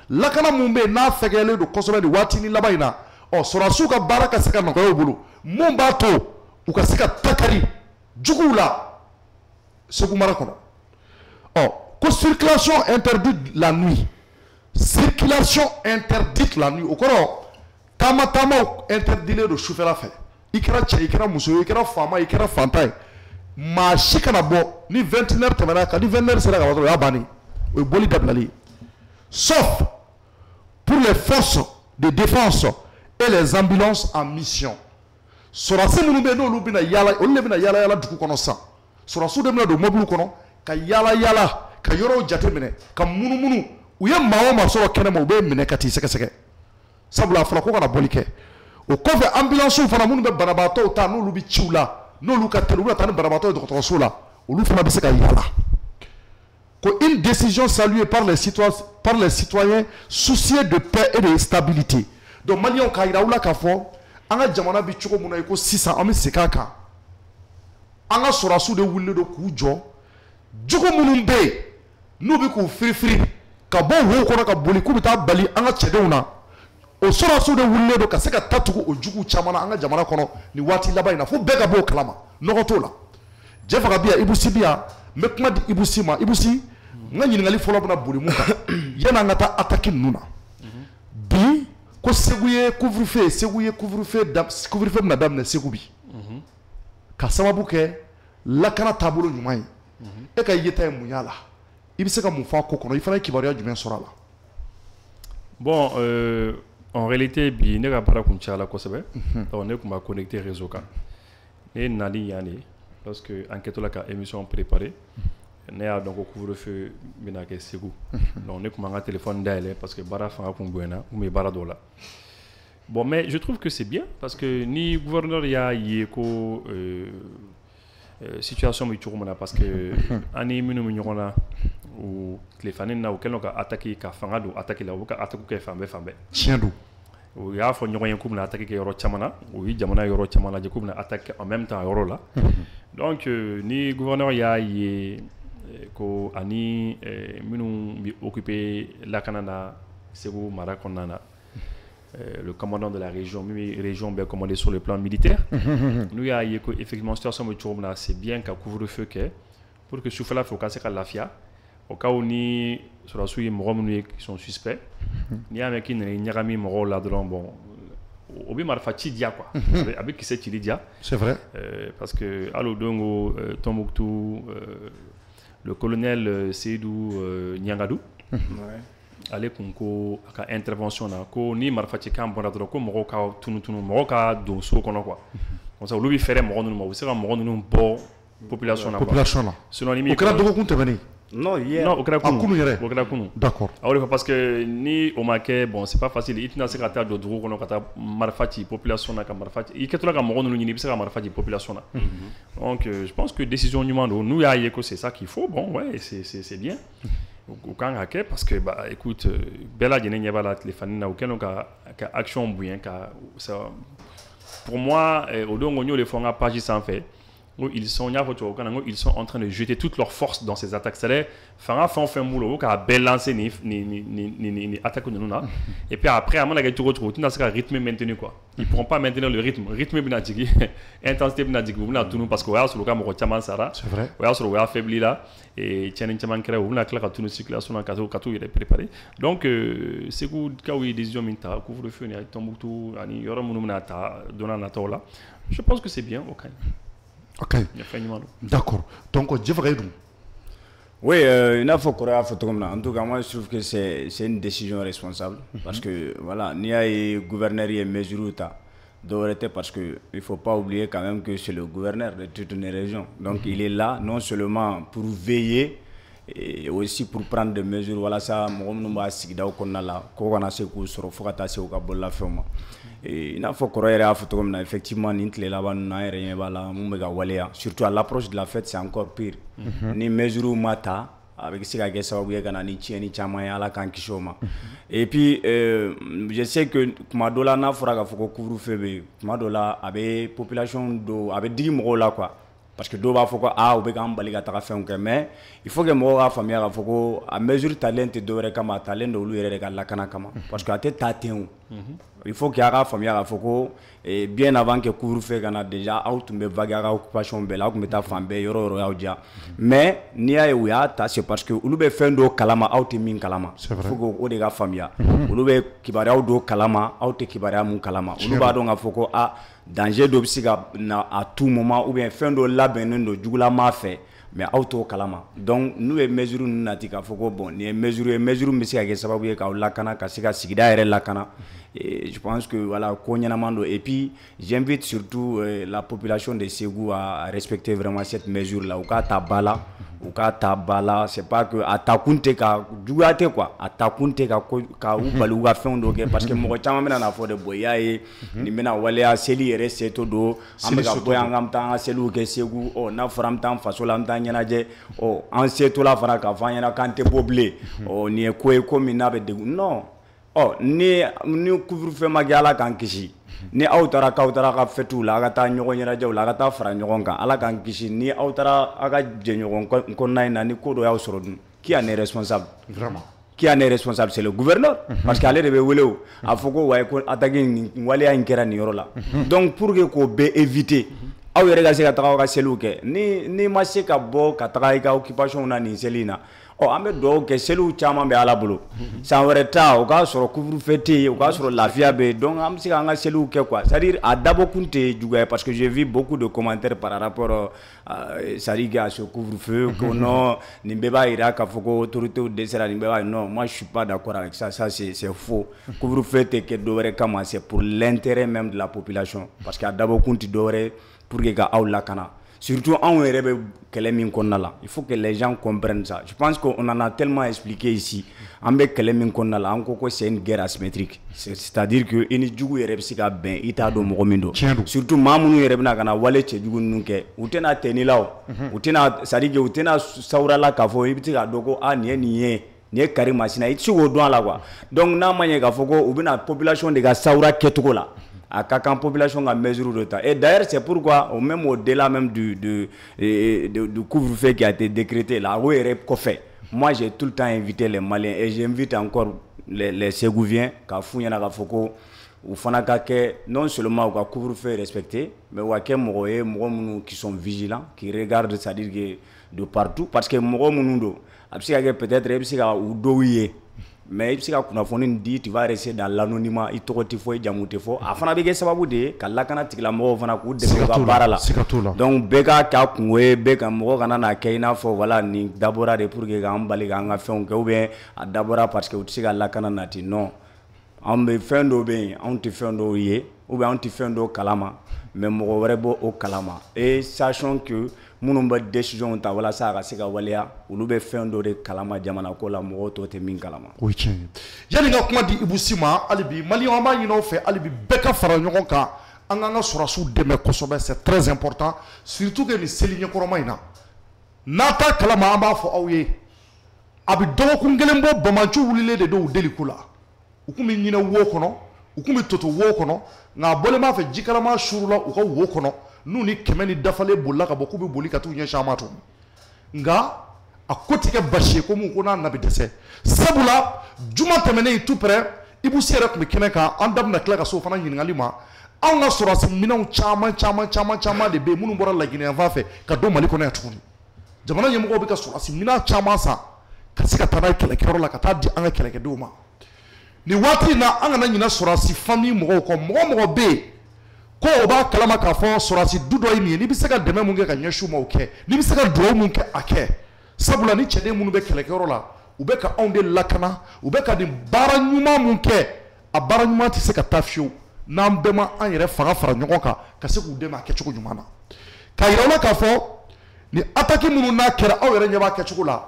lakana mun bɛ n'a fɛgɛyalen don kosɛbɛ nin waati ni laban in na sɔrɔdasiw ka baara ka se ka nɔgɔya u bolo mun b'a to u ka se ka takari juguw la Segu mara kɔnɔ ko circulation interdite la nuit o kɔrɔ taama interdilen don sufɛla fɛ i kɛra cɛ i kɛra muso i kɛra faama i kɛra fantan ye maa si kana bɔ ni 21h tɛmɛna ka ni 22h sera ka bɔ dɔrɔn o y'a bannen o ye boli dabilali ye sauf pour les forces de défense et les ambulances en mission sɔrɔdasi minnu bɛ yen n'olu bɛna yaala olu de bɛna yaala dugu kɔnɔ sisan sɔrɔdasiw de bɛna don mobile kɔnɔ ka yaala ka yɔrɔw jateminɛ ka munumunu u ye maa o maa sɔrɔ kɛnɛma u bɛ minɛ ka t'i sɛgɛsɛgɛ sabula a fɔra ko kana bɔli kɛ o kɔfɛ ambulances fana minnu bɛ banabaatɔw ta n'olu bɛ ciw la n'olu ka teli u bɛ taa ni banabaatɔ ye dɔgɔtɔrɔso la olu fana bɛ se ka yaala ko une décision saluée par les citoyens soucieux de paix et de stabilité donc maliyɛnw k'a yira u la k'a fɔ an ka jamana bɛ cogo min na ko sisan an bɛ segin a kan an ka sɔrɔdasiw de wulilen don k'u jɔ jugu minnu bɛ yen n'u bɛ k'u firifiri ka bɔ wo kɔnɔ ka boli k'u bɛ taa bali an ka cɛdenw na o sɔrɔdasiw de wulilen don ka se ka taa tugu o jugu caman na an ka jamana kɔnɔ nin waati laban in na fo bɛɛ ka bɔ o kalama nɔgɔ t'o la Jɛfaga bi yan Ibusi bi yan n bɛ kuma di Ibusi ma Ibusi n ka ɲininkali fɔlɔ bɛna boli mun kan yanni an ka taa attaque ninnu na bi ko Segu ye couvre-feu bɛna daminɛ Segu bi ka sababu kɛ lakana taabolo ɲuman ye e ka yeta ye mun y'a la i bɛ se ka mun fɔ a ko kɔnɔ i fana ye kibaruya jumɛn sɔrɔ a la. Bon en réalité bi ne ka baara kun cayala kosɛbɛ donc ne tun b'a connecté réseau kan ne nali yan de parce que an kɛtɔla ka émission préparé ne y'a dɔn ko couvre-feu bɛna kɛ Segu donc ne tun b'an ka téléphone dayɛlɛ parce que baara fanga kun bonyana n bɛ baara dɔw la. Bon mais je trouve que c'est bien parce que ni gouverneur y'a ye ko situation bɛ cogo min na parce que ani minnu bɛ ɲɔgɔn na o tilefani na u kɛlen ka attaque ka fanga don attaque la u ka attaque kɛ fan bɛɛ. Tiɲɛ don. O y'a fɔ ɲɔgɔn ye k'u bɛna attaque kɛ yɔrɔ caman na o ye jamana yɔrɔ caman lajɛ k'u bɛna attaque en même temps yɔrɔ la donc ni gouverneur y'a ye ko ani minnu bɛ occuper lakana na Segu mara kɔnɔna na le commandant de la région min région bɛ commandé sur le plan militaire n'u y'a ye ko effectivement situation bɛ cogo min na c'est bien ka couvre-feu kɛ pour que sufɛla fɛ u ka se ka lafiya au cas où ni sɔrɔdasiw ye mɔgɔ minnu ye qui sont suspects n'i y'a mɛn k'i nana ɲagami mɔgɔw la dɔrɔn bon o bɛ marifa ci diya quoi a bɛ kisɛ cili diya c'est vrai parce que hali o don ko Tombouctou le colonel Seydou Niangadou ale kun ko a ka intervention na ko ni marifa ci kan bɔra dɔrɔn ko mɔgɔw ka tunun mɔgɔw ka don so kɔnɔ quoi comme ça olu bɛ fɛrɛ mɔgɔ ninnu ma u bɛ se ka mɔgɔ ninnu bɔ population na sinon ni min o kɛra dɔgɔkun tɛmɛnen. Non, au Krakounou. D'accord. Parce que ni au Maquet, bon, c'est pas facile. Il n'a pas de droit qu'on a marfati population na marfati. Il y a quelque chose qui nous marfati population na. Donc je pense que décision numéro nous y a éco c'est ça qu'il faut. Bon ouais, c'est bien. Au Kangaké parce que bah écoute, bella dîner n'y a pas la téléphone na aucun ka action bouillant ka ça. Pour moi, au don on les font à page sans fait. Ils sont en train de jeter toutes leurs forces dans ces attaques. C'est-à-dire, faire un boulot, qui a bien lancé ni attaque de nous là. Et puis après, à mon avis, tu retrouves, tu n'as pas rythme maintenu quoi. Ils ne pourront pas maintenir le rythme. Rythme binadigi, intensité binadigi, vous n'avez tout nous parce que vous avez sur le cas mon chaman sara. C'est vrai. Vous avez sur le affaibli là et tiens un chaman créé, vous n'avez que la tout circulation dans le cas où il est préparé. Donc c'est que quand il y a des décisions minta, couvre-le-feu, il y a Tombouctou, il y aura mon nom nata, donnant nata là. Je pense que c'est bien. Ok. D'accord. Donc, Jɛfaga Idun. Oui, il n'a pas encore fait comme ça. En tout cas, moi, je trouve que c'est une décision responsable. Parce que, voilà, il y a un gouverneur qui est mesuré. Parce qu'il ne faut pas oublier quand même que c'est le gouverneur de toute une région. Donc, il est là, non seulement pour veiller, et aussi pour prendre des mesures. Voilà, ça, moi, je il n'a pas encore effectivement surtout à l'approche de la fête, c'est encore pire. Ni mesure mata avec ce et puis je sais que Madola n'a pas couvre-feu, Madola avait population d'eau, avait 10 mots là quoi. parce que dɔw b'a fɔ ko u bɛ k'an bali ka taga fɛnw kɛ mais il faut que mɔgɔw k'a faamuya k'a fɔ ko a mesure talen tɛ dɔwɛrɛ kama a talen don olu yɛrɛ de ka lakana kama parce que a tɛ taa ten o il faut que a k'a faamuya k'a fɔ ko bien avant que couvre-feu ka na déjà aw tun bɛ vague a ka occupation bɛɛ la aw tun bɛ taa fan bɛɛ yɔrɔ yɔrɔ y'aw diya mais n'i y'a ye u y'a ta c'est parce que olu bɛ fɛn dɔw kalama aw tɛ min kalama il faut que o de ka faamuya olu bɛ kibaruyaw dɔw kalama aw tɛ kibaruya mun kalama olu b'a dɔn k'a fɔ ko danger dɔ bɛ se ka na à tout moment ou bien fɛn dɔ labɛnnen don jugulama fɛ mais aw t'o kalama donc n'u ye mesure ninnu nati k'a fɔ ko bon nin ye mesure ye mesure min bɛ se ka kɛ sababu ye k'aw lakana ka se ka sigida yɛrɛ lakana et je pense que voilà ko ɲɛnaman don et puis j'invite surtout la population de Ségou à respecter vraiment cette mesure là u k'a ta ba la u k'a ta ba la c'est pas que a ta kun tɛ ka juguya tɛ quoi a ta kun tɛ ka u bali u ka fɛnw dɔ kɛ parce que mɔgɔ caman bɛna na fɔ de bon i y'a ye nin bɛna waleya seli yɛrɛ seto don an bɛ ka bɔ yan k'an bɛ taa an ka seliw kɛ Ségou n'a fɔra an bɛ taa an faso la an bɛ taa ɲɛnajɛ an seto la fana k'a fɔ an ɲɛna k'an tɛ bɔ bilen nin ye ko ye ko min n'a bɛ degun non ni couvre-feu ma kɛ Ala k'an kisi ni aw taara k'aw taara ka fêtew la a ka taa ɲɔgɔn ɲɛnajɛw la a ka taa fara ɲɔgɔn kan Ala k'an kisi ni aw taara a ka jɛɲɔgɔn kɔnɔna in na ni ko dɔ y'aw sɔrɔ dun qui en est responsable vraiment qui en est responsable c'est le gouverneur parce que ale de bɛ wele o a fɔ ko wayi ko attaque nin waleya in kɛra nin yɔrɔ la donc pour que k'o bɛɛ éviter aw yɛrɛ ka se ka taga aw ka seliw kɛ ni ma se ka bɔ ka taga i ka occupation na nin seli in na an bɛ dugawu kɛ seliw caman bɛ Ala bolo san wɛrɛ ta o k'a sɔrɔ couvre-feu tɛ yen o k'a sɔrɔ lafiya bɛ yen donc an bɛ se k'an ka seliw kɛ quoi c'est à dire a dabɔkun tɛ juguya parce que j'ai vu beaucoup de commentaires par rapport c'est-à-dire à ce couvre-feu que non nin bɛɛ b'a jira k'a fɔ ko autorités dɛsɛra nin bɛɛ b'a non moi je suis pas d'accord avec ça c'est faux couvre-feu tɛ kɛ dɔwɛrɛ kama c'est pour l'intérêt même de la population parce que a dabɔkun tɛ dɔwɛrɛ pour que ka aw lakana surtout anw yɛrɛ bɛ kɛlɛ min kɔnɔna la il faut que les gens comprennent ça je pense qu'on en a tellement expliqué ici an bɛ kɛlɛ min kɔnɔna la an ko ko c'est une guerre asymétrique c'est-à-dire que i ni jugu yɛrɛ bɛ se ka bɛn i t'a dɔn mɔgɔ min don surtout maa minnu yɛrɛ bɛna ka na wale cɛjugu ninnu kɛ u tɛna tɛni la o u tɛna c'est-à-dire que u tɛna sawura la k'a fɔ i bɛ se k'a dɔn ko nin ye nin ye nin ye Kari Masina i tɛ se k'o dɔn a la quoi donc n'a ma ɲɛ k'a fɔ ko u bɛna population de ka sawura kɛcogo la à la population a mesure de temps. Et d'ailleurs, c'est pourquoi, même au-delà même du couvre-feu qui a été décrété, là, où est fait. Moi, j'ai tout le temps invité les Maliens et j'invite encore les Ségouviens, qui font un foko, ou non seulement au couvre-feu respecté, mais au qui sont vigilants, qui regardent, c'est-à-dire de partout, parce que peut-être mais i bɛ se ka kunnafoni di tu vas rester dans l'anonymat i tɔgɔ tɛ fɔ i jamu tɛ fɔ a fana bɛ kɛ sababu de ye ka lakana tigilamɔgɔw fana k'u dɛmɛ u ka baara la donc bɛɛ k'a k'a kungo ye bɛɛ ka mɔgɔ kana n'a kɛ i n'a fɔ voilà nin dabɔra de pour que k'an bali k'an ka fɛnw kɛ ou bien a dabɔra parce que u tɛ se ka lakana nati non an bɛ fɛn dɔw bɛ yen anw tɛ fɛn dɔw ye ou bien anw tɛ fɛn dɔw kalama mais mɔgɔ wɛrɛ bɔ o kalama et sachant que minnu bɛ décision ta walasa a ka se ka waleya olu bɛ fɛn dɔ de kalama jamana ko la mɔgɔw tɔ tɛ min kalama. O ye tiɲɛ ye yanni ka kuma di Ibou Sy ma hali bi Maliyɛnw an b'a ɲini aw fɛ hali bi bɛɛ ka fara ɲɔgɔn kan an k'an ka sɔrɔdasiw dɛmɛ kosɛbɛ c'est très important surtout que nin seli ɲɛkɔrɔma in na n'a t'a kalama an b'a fɔ aw ye a bɛ dɔgɔkun kelen bɔ Bamaciw wulilen de don u deliku la u tun bɛ ɲinɛ wo kɔnɔ u tun bɛ toto wo kɔnɔ nka a bɔlen b'a fɛ jikalama surula u ka wo kɔnɔ n'u ni kɛmɛ ni dafalen bolila ka bɔ k'u bɛ boli ka t'u ɲɛsin an ma tun nka a ko tɛ kɛ basi ye ko mun ko n'a na bɛ dɛsɛ sabula juma tɛmɛnen tout près Ibou Sy yɛrɛ tun bɛ kɛnɛ kan an da bɛna tila ka se o fana ɲininkali ma anw ka sɔrɔdasi minɛnw caman de bɛ yen minnu bɔra Laginɛ yan fan fɛ ka don Mali kɔnɔ yan tuguni jamana ɲɛmɔgɔw bɛ ka sɔrɔdasi minɛn caman san ka se ka taa n'a ye kɛlɛkɛyɔrɔ la ka taa di an ka kɛlɛkɛdenw ma nin waati in na an kana ɲinɛ sɔrɔdasi famille mɔgɔw kɔ mɔgɔ bɛ yen ko o b'a kalama k'a fɔ sɔrɔdasi du dɔ ye nin ye n'i bɛ se ka dɛmɛ mun kɛ ka ɲɛsin u ma o kɛ n'i bɛ se ka dugawu mun kɛ a kɛ sabula ni cɛden minnu bɛ kɛlɛkɛyɔrɔ la u bɛ ka anw de lakana u bɛ ka nin baara ɲuman mun kɛ a baara ɲuman tɛ se ka taa fiyewu n'an bɛɛ ma an yɛrɛ fanga fara ɲɔgɔn kan ka se k'u dɛmɛ a kɛcogo ɲuman na k'a yira u la k'a fɔ ni attaque minnu n'a kɛra aw yɛrɛ ɲɛ b'a kɛcogo la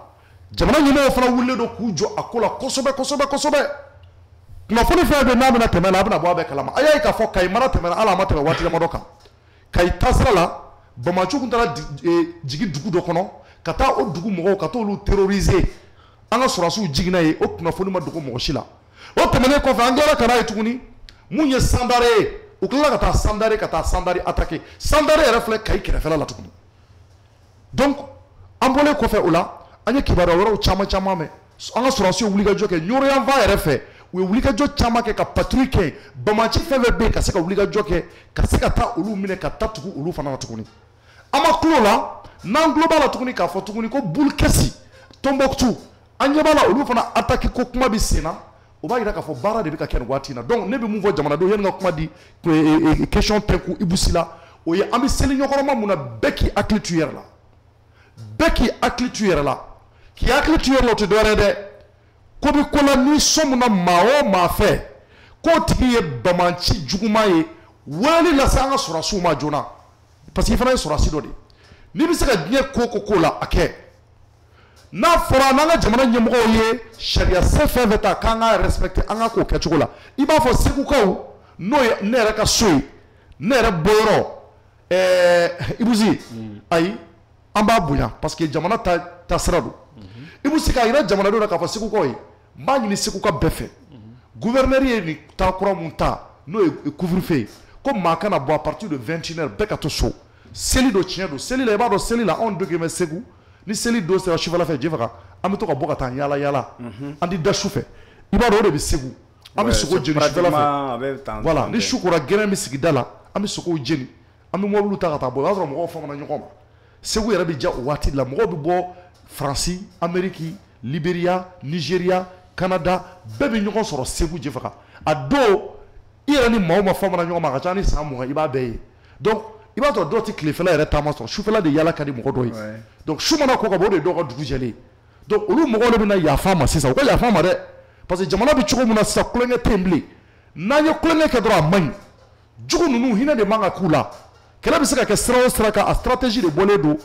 jamana ɲɛmɔgɔw fana wulilen don k'u jɔ a ko la kosɛbɛ kunnafoni fɛn bɛ n'a bɛna tɛmɛ la a bɛna bɔ a bɛɛ kalama a y'a ye k'a fɔ Kayi mara tɛmɛna hali a ma tɛmɛ waati damadɔ kan Kayi taasira la Bamaciw tun taara jigin dugu dɔ kɔnɔ ka taa o dugu mɔgɔw ka t'olu terroriser an ka sɔrɔdasiw jiginna ye o kunnafoni ma dogo mɔgɔ si la o tɛmɛnen kɔfɛ an tilala ka n'a ye tuguni mun ye Sandare ye u tilala ka taa Sandare attaquer Sandare yɛrɛ filɛ Kayi kɛrɛfɛla la tuguni donc an bɔlen kɔfɛ o la an ye kibaruya wɛrɛw caman caman mɛn an ka sɔrɔdasiw ye wulikajɔ kɛ ɲɔrɔyan fan yɛrɛ fɛ u ye wulikajɔ caman kɛ ka patrouille kɛ bamaci fɛn fɛn bɛ yen ka se ka wulikajɔ kɛ ka se ka taa olu minɛ ka taa tugu olu fana na tuguni an ma kulo la n'an tulo b'a la tuguni k'a fɔ tuguni ko Bulkesi Tombouctou an ɲɛ b'a la olu fana attaque ko kuma bɛ sen na o b'a jira k'a fɔ baara de bɛ ka kɛ nin waati in na donc ne bɛ mun fɔ jamanadenw yanni ka kuma di question tɛnku Ibousi la o ye an bɛ seli ɲɔgɔnma mun na bɛɛ k'i hakili to i yɛrɛ la bɛɛ k'i hakili to i yɛrɛ la k'i hakili to i yɛrɛ la o tɛ dɔwɛrɛ ye dɛ ko bɛ ko la ni sɔn mun na maa o maa fɛ k'o tigi ye bamaci juguman ye weleli lase an ka sɔrɔdasiw ma joona parce que i fana ye sɔrɔdasi dɔ de ye n'i bɛ se ka diɲɛ ko o ko la a kɛ n'a fɔra n'an ka jamana ɲɛmɔgɔw ye sariya sen fɛn fɛn ta k'an ka respecter an ka k'o kɛcogo la i b'a fɔ segukaw n'o ye ne yɛrɛ ka so ye ne yɛrɛ bɔyɔrɔ Ibousi ayi an b'a bonya parce que jamana ta sira don Ibousi k'a yira jamanadenw na k'a fɔ segukaw ye n b'a ɲini seguka bɛɛ fɛ gouverneur ye nin taa kura mun ta n'o ye couvre-feu ye ko maa kana bɔ à partir de 21h bɛɛ ka to so seli don tiɲɛ don seli la i b'a dɔn seli la anw dɔgɔmɛ segu ni seli don sera sufɛla fɛ je faga an bɛ to ka bɔ ka taa yaala yaala an ti da su fɛ i b'a dɔn o de bɛ segu an bɛ sogo jeni sufɛla fɛ voilà ni su kora gɛrɛn bɛ sigida la an bɛ sogow jeni an bɛ mɔbiliw ta ka taa bɔ i b'a sɔrɔ mɔgɔw famana ɲɔgɔn ma segu yɛrɛ bɛ ja o waati la mɔgɔw bɛ bɔ Faransi Amérique Libéria Nigeria Canada bɛɛ bɛ ɲɔgɔn sɔrɔ segu je faga a don i yɛrɛ ni maaw ma famana ɲɔgɔn ma a ka ca ni san 20 i b'a bɛɛ ye donc i b'a sɔrɔ dɔw tɛ tilefɛla yɛrɛ taama sɔrɔ sufɛla de yaala ka di mɔgɔ dɔ ye donc su mana ko ka bɔ o de ye dɔw ka dugu jɛlen donc olu mɔgɔw de bɛna yafa ma sisan u ka yafa ma dɛ parce que jamana bɛ cogo min na sisan kulonkɛ tɛ yen bilen n'an ye kulonkɛ kɛ dɔrɔn a man ɲi jugu ninnu hinɛ de man ka k'u la kɛlɛ bɛ se ka kɛ sira o sira kan a stratégie de bɔlen don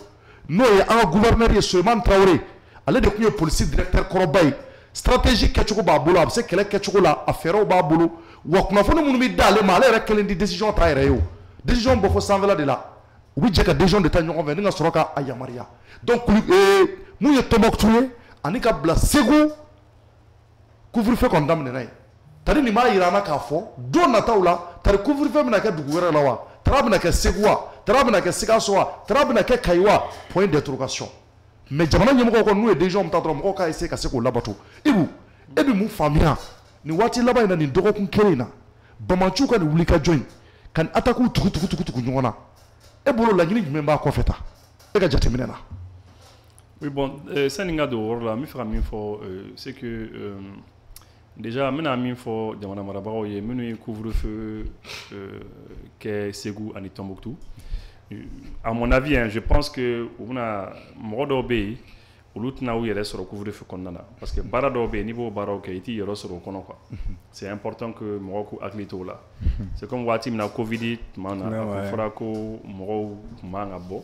n'o ye an ka gouverneur ye Souleymane Traoré ale de tun ye polisi directeur kɔrɔba ye stratégie kɛcogo b'a bolo a bɛ se kɛlɛ kɛcogo la a fɛɛrɛw b'a bolo wa kunnafoni minnu bɛ d'ale ma ale yɛrɛ kelen di décision ta yɛrɛ ye o décision bɔ fɔ sanfɛla de la u bɛ jɛ ka décision de ta ɲɔgɔn fɛ ni ka sɔrɔ ka a yamaruya donc mun ye Tombouctou ye ani ka bila Segu couvre-feu kɔni daminɛna yen tari nin b'a yira an na k'a fɔ don nataw la tari couvre-feu bɛna kɛ dugu wɛrɛ la wa tara bɛna kɛ Segu wa tara bɛna kɛ Sikaso wa tara bɛna kɛ Kayi wa point d'interrogation mais jamana ɲɛmɔgɔw kɔni n'u ye décision min ta dɔrɔn mɔgɔw k'a essayer ka se k'o labato Ibu e bɛ mun faamuya nin waati laban in na nin dɔgɔkun kelen in na bamaciw ka nin wulikajɔ in ka nin attaque tugu ɲɔgɔn na e bolo laɲini jumɛn b'a kɔfɛ ta e ka jateminɛ na. Oui bon sani n ka don o yɔrɔ la n bɛ fɛ ka min fɔ c'est que déjà n bɛna min fɔ jamana marabagaw ye minnu ye couvre-feu kɛ Segu ani Tombouctou à mon avis hein, je pense que u bɛna mɔgɔ dɔw bɛ yen olu tɛna u yɛrɛ sɔrɔ couvre-feu kɔnɔna na parce que baara dɔw bɛ yen n'i b'o baaraw kɛ i t'i yɛrɛ sɔrɔ o kɔnɔ quoi c'est important que mɔgɔw k'u hakili to o la c'est comme waati min na Covid tuma na a fɔra ko mɔgɔw tun man ka bɔ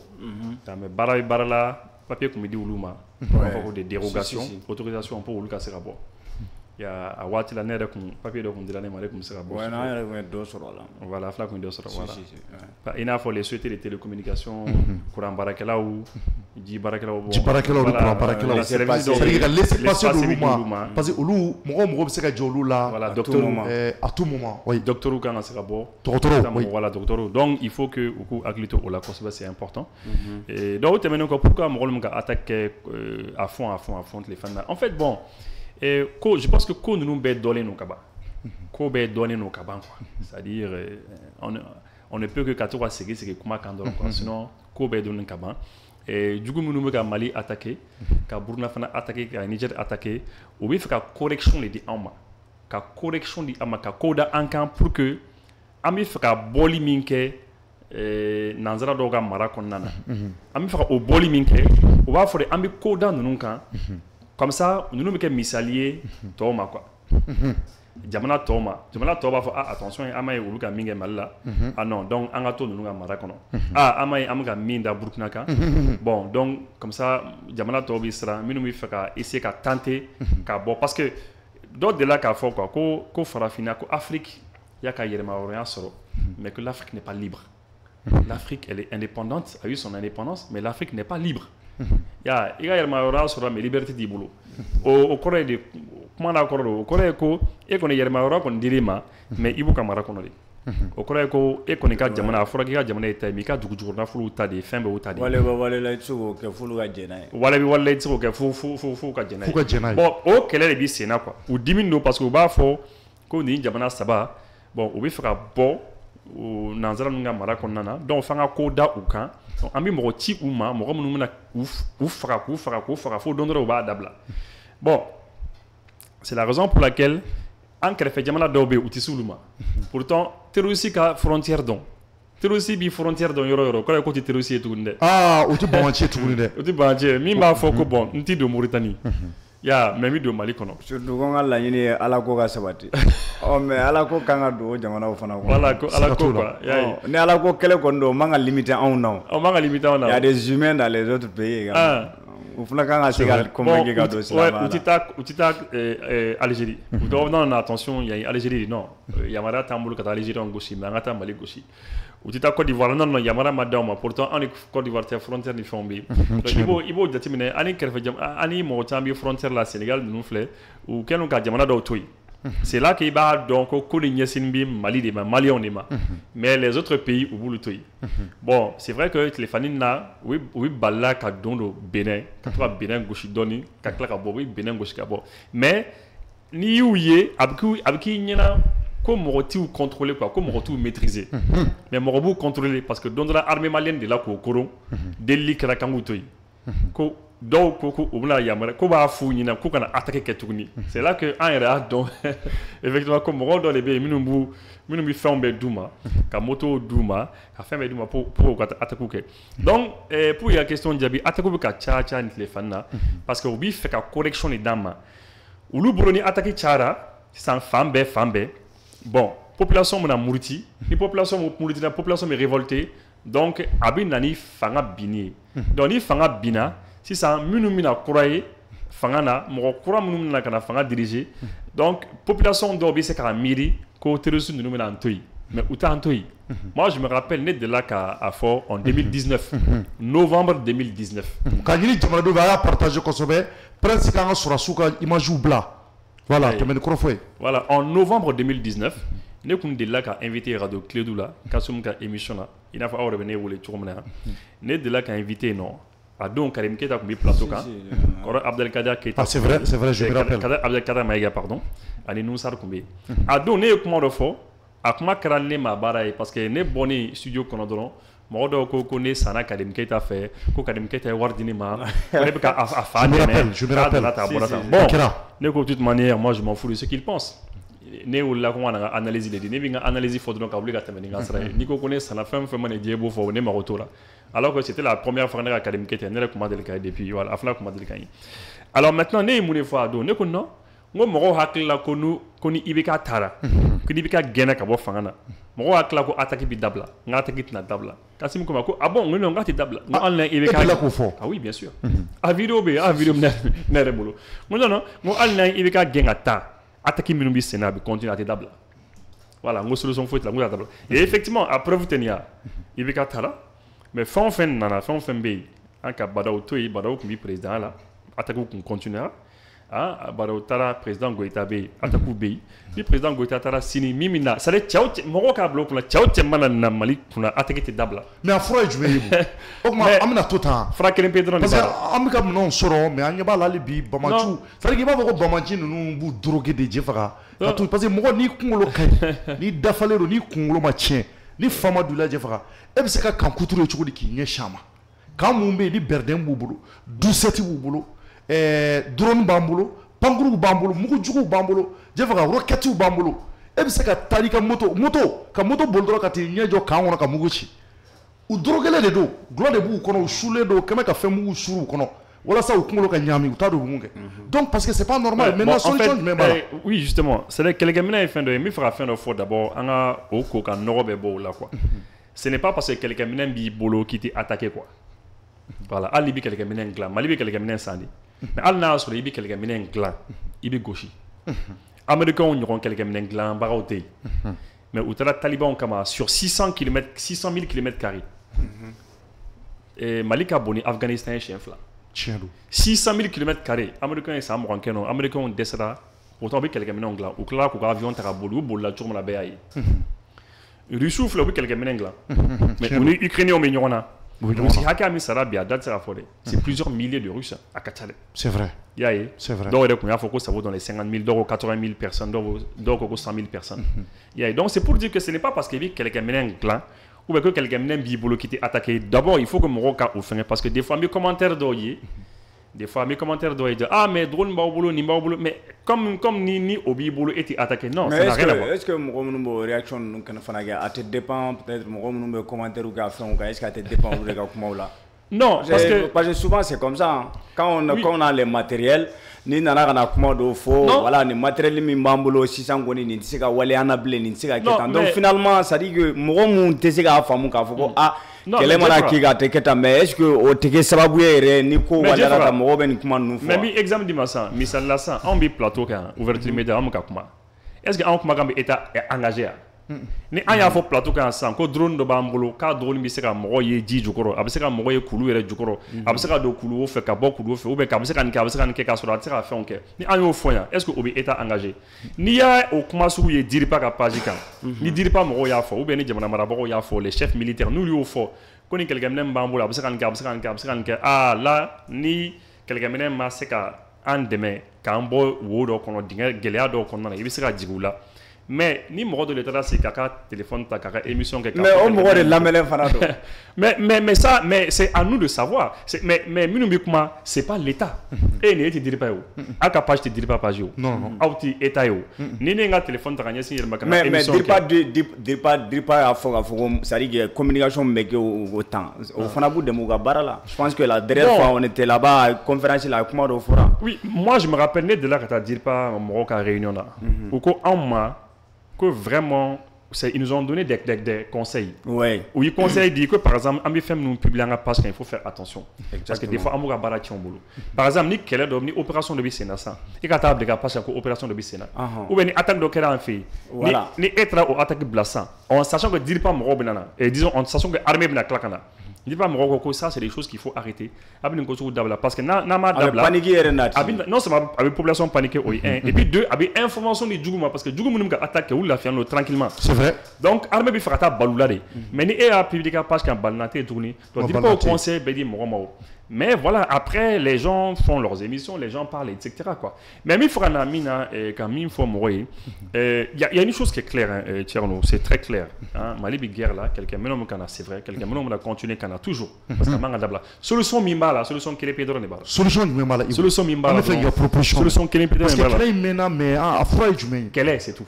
mais baara bɛ baara la papier tun bɛ di olu ma u b'a fɔ ko des dérogations autorisation pour olu ka se ka bɔ a waati la ne yɛrɛ kun papier dɔ kun dira ne ma ale kun bɛ se ka bɔ n'an yɛrɛ kun ye dɔ sɔrɔ a la voilà fila kun ye dɔ sɔrɔ voilà i n'a fɔ les sociétés de télécommunication courant baarakɛlaw ji baarakɛlaw ji baarakɛlaw ni courant baarakɛlaw c'est ka laisser passer d'olu ma parce que olu mɔgɔw bɛ se ka jɔ olu la voilà docteur à tout moment oui docteur kan ka se ka bɔ dɔgɔtɔrɔw oui voilà docteur donc il faut que u k'u hakili to o la kosɛbɛ c'est important et donc o tɛmɛnen kɔ pourquoi mɔgɔ min ka attaque kɛ à fond tile fɛn na en fait bon ko je pense que ko ninnu bɛɛ dɔlen don ka ban ko bɛɛ dɔlen don ka ban quoi c'est-à-dire on ne peut que ka to ka segin kuma kan dɔrɔn quoi sinon ko bɛɛ dɔlen ka ban jugu minnu bɛ ka Mali attaquer ka Burkina fana attaquer ka Niger attaquer u bɛ fɛ ka correction de di anw ma ka correction di an ma ka ko da an kan pour que an bɛ fɛ ka bɔli min kɛ nanzara dɔw ka mara kɔnɔna na an bɛ fɛ ka o bɔli min kɛ u b'a fɔ de an bɛ ko da ninnu kan comme ça ninnu bɛ kɛ misali ye tɔw ma quoi jamana tɔw b'a fɔ attention an ma ye olu ka min kɛ Mali la non donc an ka to ninnu ka mara kɔnɔ an ma ye an bɛ ka min da Burkina kan bon donc comme ça jamana tɔw bɛ siran minnu bɛ fɛ ka essayer ka tenter ka bɔ parce que dɔw delila k'a fɔ quoi ko farafinna ko Afrique y'a ka yɛrɛmahɔrɔnya sɔrɔ mais que l'Afrique n'est pas libre l'Afrique elle est indépendante a eu son indépendance mais l'Afrique n'est pas libre i ka yɛrɛmahɔrɔnya sɔrɔ mais liberté t'i bolo o kɔrɔ ye de kuma n'a kɔrɔ don o kɔrɔ ye ko e kɔni yɛrɛmahɔrɔnya kɔni dir'i ma mais i b'u ka mara kɔnɔ de o kɔrɔ ye ko e kɔni ka jamana a fɔra k'i ka jamana ye ta ye mais i ka dugu jukɔrɔla fɔlɔw ta de ye fɛn bɛɛ y'o ta de ye. wale la i tɛ se k'o kɛ f'olu ka jɛn n'a ye. wale i tɛ se k'o kɛ f'u ka jɛn n'a ye. F'u ka jɛn n'a ye. bon o kɛlɛ de bɛ sen na quoi u dimi don parce que u b'a fɔ ko nin jamana saba bon u bɛ fɛ ka bɔ nanzara ninnu ka mara kɔnɔna na donc f'an ka ko da u kan an bɛ mɔgɔ ci u ma mɔgɔ minnu bɛna u faga fo don dɔ u b'a dabila bon c'est la raison pour laquelle an kɛrɛfɛ jamana dɔw bɛ yen u tɛ se olu ma pourtant terroriste ka frontière dɔn terroriste b'i frontière dɔn yɔrɔ o yɔrɔ o kɔrɔ ye ko tɛ terroriste ye tuguni dɛ. o tɛ banci ye tuguni dɛ. o tɛ banci ye min b'a fɔ ko bon n tɛ don Mauritanie ya mais n bɛ don Mali kɔnɔ. surtout ko n ka laɲini ye ala ko ka sabati mais ala ko kan ka don o jamanaw fana kɔnɔ. voilà ko ala ko quoi ni ala ko kɛlɛ kɔni don o man ka limiter anw na. o man ka limiter anw na. il y a des humains dans les autres pays. u fana kan ka se ka convaincre ka don silamɛya la. u tɛ taa Algérie. u dɔw bɛ na attention yan Algérie non yamaruya t'an bolo ka taa Algérie gosi mais an ka taa Mali gosi. u tɛ taa Côte d'Ivoire non yamaruya ma d'aw ma pourtant an ni Côte d'Ivoire tɛ frontière ni fɛnw bɛ yen. donc i b'o jateminɛ an ni kɛrɛfɛ ani mɔgɔ caman bɛ frontière la Sénégal ninnu filɛ u kɛlen ka jamana dɔw to yen. c'est là qu'il b'a donc ko ni ɲɛsin bɛ Mali de ma Maliens de ma mais les autres pays u b'olu to yen. bon c'est vrai que tilefani na u bɛ balila ka don Bénin ka to ka Bénin gosi dɔɔni ka tila ka bɔ u bɛ Bénin gosi ka bɔ mais n'i y'u ye a bɛ k'i ɲɛna ko mɔgɔ t'u contrôler quoi ko mɔgɔ t'u maîtriser mais mɔgɔ b'u contrôler parce que don dɔ la armée malienne de la k'o koron delili kɛra kan k'u to yen ko dɔw ko u bɛna yamaruya ko b'a f'u ɲɛna k'u kana attaque kɛ tuguni c'est là que an yɛrɛ y'a dɔn effectivement ko mɔgɔ dɔ de bɛ yen minnu bɛ fɛnw bɛɛ d'u ma ka moto d'u ma ka fɛn bɛɛ d'u ma pour u ka attaque kɛ donc pour i ka question jaabi attaque bɛ ka caya ni tilefani na parce que u b'i fɛ ka correction de d'an ma olu bolo ni attaque cayara sisan fan bɛɛ bon population bɛna muruti ni population murutina population bɛ révolter donc a bɛ na ni fanga binni ye donc ni fanga binna sisan minnu bɛna kura ye fanga na mɔgɔ kura minnu bɛna ka na fanga diriger donc population dɔw bɛ se k'a miiri ko terroriste ninnu bɛna an to yen mais u t'an to yen moi je me rappelle ne delila k'a fɔ en 2019 novembre 2019 ka ɲini jamanadenw fɛ a y'a partager kosɛbɛ presse k'an ka sɔrɔdasiw ka images bila voilà tɛmɛ ni kɔrɔ fɔ ye voilà en novembre 2019 ne kun delila ka invité radio Clédou la Kasum ka émission na i n'a fɔ aw yɛrɛ bɛ ne wele cogo min na yan ne delila ka invité yen nɔ a don Karim Keita tun bɛ plateau kan kɔrɔ Abdelkader Keita c'est vrai je me rappelle Abdelkader Maïga pardon ani Nusar tun bɛ yen a don ne ye kuma dɔ fɔ a kuma kɛra ne ma baara ye parce que ne bɔnnen studio kɔnɔ dɔrɔn mɔgɔ dɔw ko ne sanna Karim Keita fɛ ko Karim Keita ye wari di ne ma ko ne bɛ ka a fa dɛmɛ k'a donna tan a bɔra tan bon ne ko de toute manière moi je m'en fous de ce qu'il pense ne wulila ko n ka analyse de di ne bɛ n ka analyse fɔ dɔrɔn ka wuli ka tɛmɛ ni n ka sira ye n'i ko ne sanna fɛn fɛn mana diɲɛ b'o fɔ ne mago t'o la alors que c'était la première fois ne ka Karim Keita ne yɛrɛ kuma deli ka ye depuis voilà a fana kuma deli ka ye alors maintenant ne ye mun de fɔ a don ne ko non n ko mɔgɔw hakili la ko ni IBK taara ko ni IBK gɛnna ka bɔ fanga na mɔgɔw hakili la ko attaque bɛ dabila n ka attaque tɛna dabila Kassim ko ma ko ah bon n ko non n k'a tɛ dabila n ko hali na IBK e tila k'o fɔ ah oui bien sûr a vidéo bɛ yen a vidéo ne yɛrɛ bolo n ko non non n ko hali na IBK gɛn ka taa attaque minnu bɛ sen na a bɛ continuer a tɛ dabila voilà n ko solution foyi t'a la n ko t'a dabila et effectivement a preuve tɛ nin ye IBK taara mais fɛn o fɛn nana fɛn o fɛn bɛ yen an ka Badaw to yen Badaw tun bɛ président la attaque tun continuera Badaw taara président Goïta bɛ yen attaque bɛ yen ni président Goïta taara sini min bɛ na c'est à dire mɔgɔw k'a bila o kunna cɛw cɛ mana na Mali kunna attaque tɛ dabila mais a fura ye jumɛn ye o tuma an bɛna to tan fura kelen pe dɔrɔn de b'a la parce que an bɛ ka minɛnw sɔrɔ mais an ɲɛ b'a la hali bi Bamaciw c'est à dire i b'a fɔ ko Bamaci ninnu b'u droguer de jɛ faga ka to parce que mɔgɔ n'i kunkolo ka ɲi n'i dafalen don n'i kunkolo ma tiɲɛ ni fa ma don i la jɛ faga e bɛ se ka kan kuturu ye cogo di k'i ɲɛsin a ma kan mun bɛ yen ni bɛrɛdɛn b'u bolo dusɛti b'u bolo drone b'an bolo pankuruw b'an bolo mugujuguw b'an bolo jɛ faga roquettes b'an bolo e bɛ se ka taa i ka moto ka moto boli dɔrɔn ka t'i ɲɛ jɔ kan kɔnɔ ka mugu ci u dorogelen de don gulɔ de b'u kɔnɔ u sulen don kɛmɛ ka fɛn mugu suru u kɔnɔ walasa u kunkolo ka ɲaami u t'a dɔn mun kɛ donc parce que c'est pas normal maintenant solution jumɛn b'a la oui justement c'est à dire kɛlɛkɛminɛ ye fɛn dɔ ye n bɛ fɛ ka fɛn dɔ fɔ d'abord an ka o ko ka nɔgɔ bɛɛ bɔ o la quoi ce n'est pas parce que kɛlɛkɛminɛ b'i bolo k'i tɛ attaquer quoi voilà hali i bɛ kɛlɛkɛminɛ dilan Mali bɛ kɛlɛkɛminɛ san de mais hali n'a y'a sɔrɔ i bɛ kɛlɛkɛminɛ dilan i bɛ gosi américains ɲɔgɔn kɛlɛkɛminɛ dilanbagaw tɛ yen mais u taara talibanw kama sur 600 000 kilomètres carrés Mali ka bon ni Afghanistan ye siɲɛ 2 600 000 kilomètres carrés américains ye san 20 kɛ nɔ américains dɛsɛra pourtant u bɛ kɛlɛkɛminɛw dilan u tilala k'u ka avion ta ka boli u bolila cogo min na bɛɛ y'a ye Russie filɛ u bɛ kɛlɛkɛminɛn dilan mais u ni Ukrainiens bɛ ɲɔgɔn na Russie hakɛya min sara bi a da tɛ se ka fɔ dɛ c'est plusieurs milliers de Russes a ka ca dɛ c'est vrai i y'a ye dɔw yɛrɛ tun y'a fɔ ko ça vaut dans les 50 000 dɔw ko 80 000 personnes dɔw ko 100 000 personnes i y'a ye donc c'est pour dire que ce n'est pas parce que i bɛ kɛlɛkɛminɛn dilan ou bien que kɛlɛkɛminɛn b'i bolo k'i tɛ attaquer d'abord il faut que mɔgɔw ka o fɛngɛ parce que des fois n bɛ commentaire dɔw ye des fois mes commentaires doivent dire ah mais drone b'aw bolo nin b'aw bolo mais comme ni o b'i bolo et t'es attaqué non ça n'a rien à voir. Est-ce que mɔgɔ minnu b'o réaction ninnu kana fana kɛ a tɛ dépend peut-être mɔgɔ minnu bɛ commentaire ou k'a fɛnw kan est-ce que a tɛ dépend olu de ka kumaw la. Non parce que souvent c'est comme ça hein. Quand on a les matériels ni nana kana kuma dɔw fɔ voilà ni matériel min b'an bolo sisan kɔni nin tɛ se ka waleya na bilen nin tɛ se ka kɛ tan donc finalement ça dit que mɔgɔ mun tɛ se k'a faamu k'a fɔ ko ah kɛlɛ mana k'i ka tɛ kɛ tan mais est-ce que o tɛ kɛ sababu ye yɛrɛ ni ko waleyara tan mɔgɔw bɛ nin kuma ninnu fɔ. mais mi exemple di ma sisan misali la sisan anw bɛ plateau kɛ yan ouverture média anw bɛ ka kuma est-ce que anw kumakan bɛ état engagé yan. ni an y'a fɔ plateau kan sisan ko drone dɔ b'an bolo k'a drone bɛ se ka mɔgɔ ye ji jukɔrɔ a bɛ se ka mɔgɔ ye kulu yɛrɛ jukɔrɔ a bɛ se ka don kulu fɛ ka bɔ kulu fɛ ou bien a bɛ se ka nin kɛ a bɛ se ka nin kɛ k'a sɔrɔ a tɛ se ka fɛnw kɛ ni an y'o fɔ yan est-ce que o bɛ état engagé n'i y'a o kuma sugu ye Diripa ka page kan ni Diripa mɔgɔw y'a fɔ ou bien ni jamana marabagaw y'a fɔ les chefs militaires n'olu y'o fɔ ko ni kɛlɛkɛminɛn b'an bolo a bɛ se ka nin kɛ a bɛ se ka nin kɛ a bɛ se ka nin kɛ ah là ni kɛlɛkɛminɛn ma se ka an dɛmɛ k'an bɔ wo dɔ kɔnɔ dingɛ gɛlɛya dɔ kɔnɔna na i bɛ se ka jigin u la. Mais ni mɔgɔ dɔ de taara sigi k'a ka téléphone ta k'a ka émission kɛ. mais o mɔgɔ de lamɛnlen fana don. mais ça mais c'est à nous de savoir mais minnu bɛ kuma c'est pas l'état. e nin e tɛ Diripa ye o. aw ka page tɛ Diripa page ye o. non aw tɛ état ye o. ni ne ye n ka téléphone ta ka ɲɛsin yɛrɛ ma ka n ka émission kɛ. mais Diripa y'a fɔ k'a fɔ ko c'est à dire que communication bɛ kɛ o temps o fana b'u dɛmɛ u ka baara la. je pense que la dernière fois on était là-bas conférence la kuma dɔw fɔra. oui moi je me rappelle ne delila ka taa Diripa mɔgɔw ka réunion na. u ko anw ma. Que vraiment, ils nous ont donné des conseils. Ouais. Où ils conseillent dit que par exemple, on fait nous publier en page il faut faire attention. Exactement. Parce que des fois, on va baratir boulot. Par exemple, ni quelle ni opération de Bissena ça. Et quand on a page opération de Bissena. Ou bien ni attaque de quelle en fait. Voilà. Ni être au attaque blassant. En sachant que dire pas moro benana et disons en sachant que armée bena clacana. Il dit pas moro ça c'est des choses qu'il faut arrêter. Abin ko dabla parce que na ma dabla. Paniquer non c'est avec population paniquée oui. Et puis deux avec information de Djouguma parce que Djouguma nous attaque ou la fiano tranquillement. C'est vrai. Donc armée bi fakata balula de. Mais ni a publié page quand balnaté tourner. Donc dit pas au conseil be dit moro. Mais voilà, après, les gens font leurs émissions, les gens parlent, etc. Quoi. Mais il faut il y a une chose qui est claire, hein, Tcherno, c'est très clair. Hein, Mali guerre là, quelqu'un maintenant c'est vrai, quelqu'un maintenant continuer qu'on a toujours. Parce que solution mimba là, solution qui est pédro ne pas. Solution mimba là. Solution mimba là. Solution qui est pédro ne pas. Parce que quelle est mais à froid du main. Quelle est c'est tout.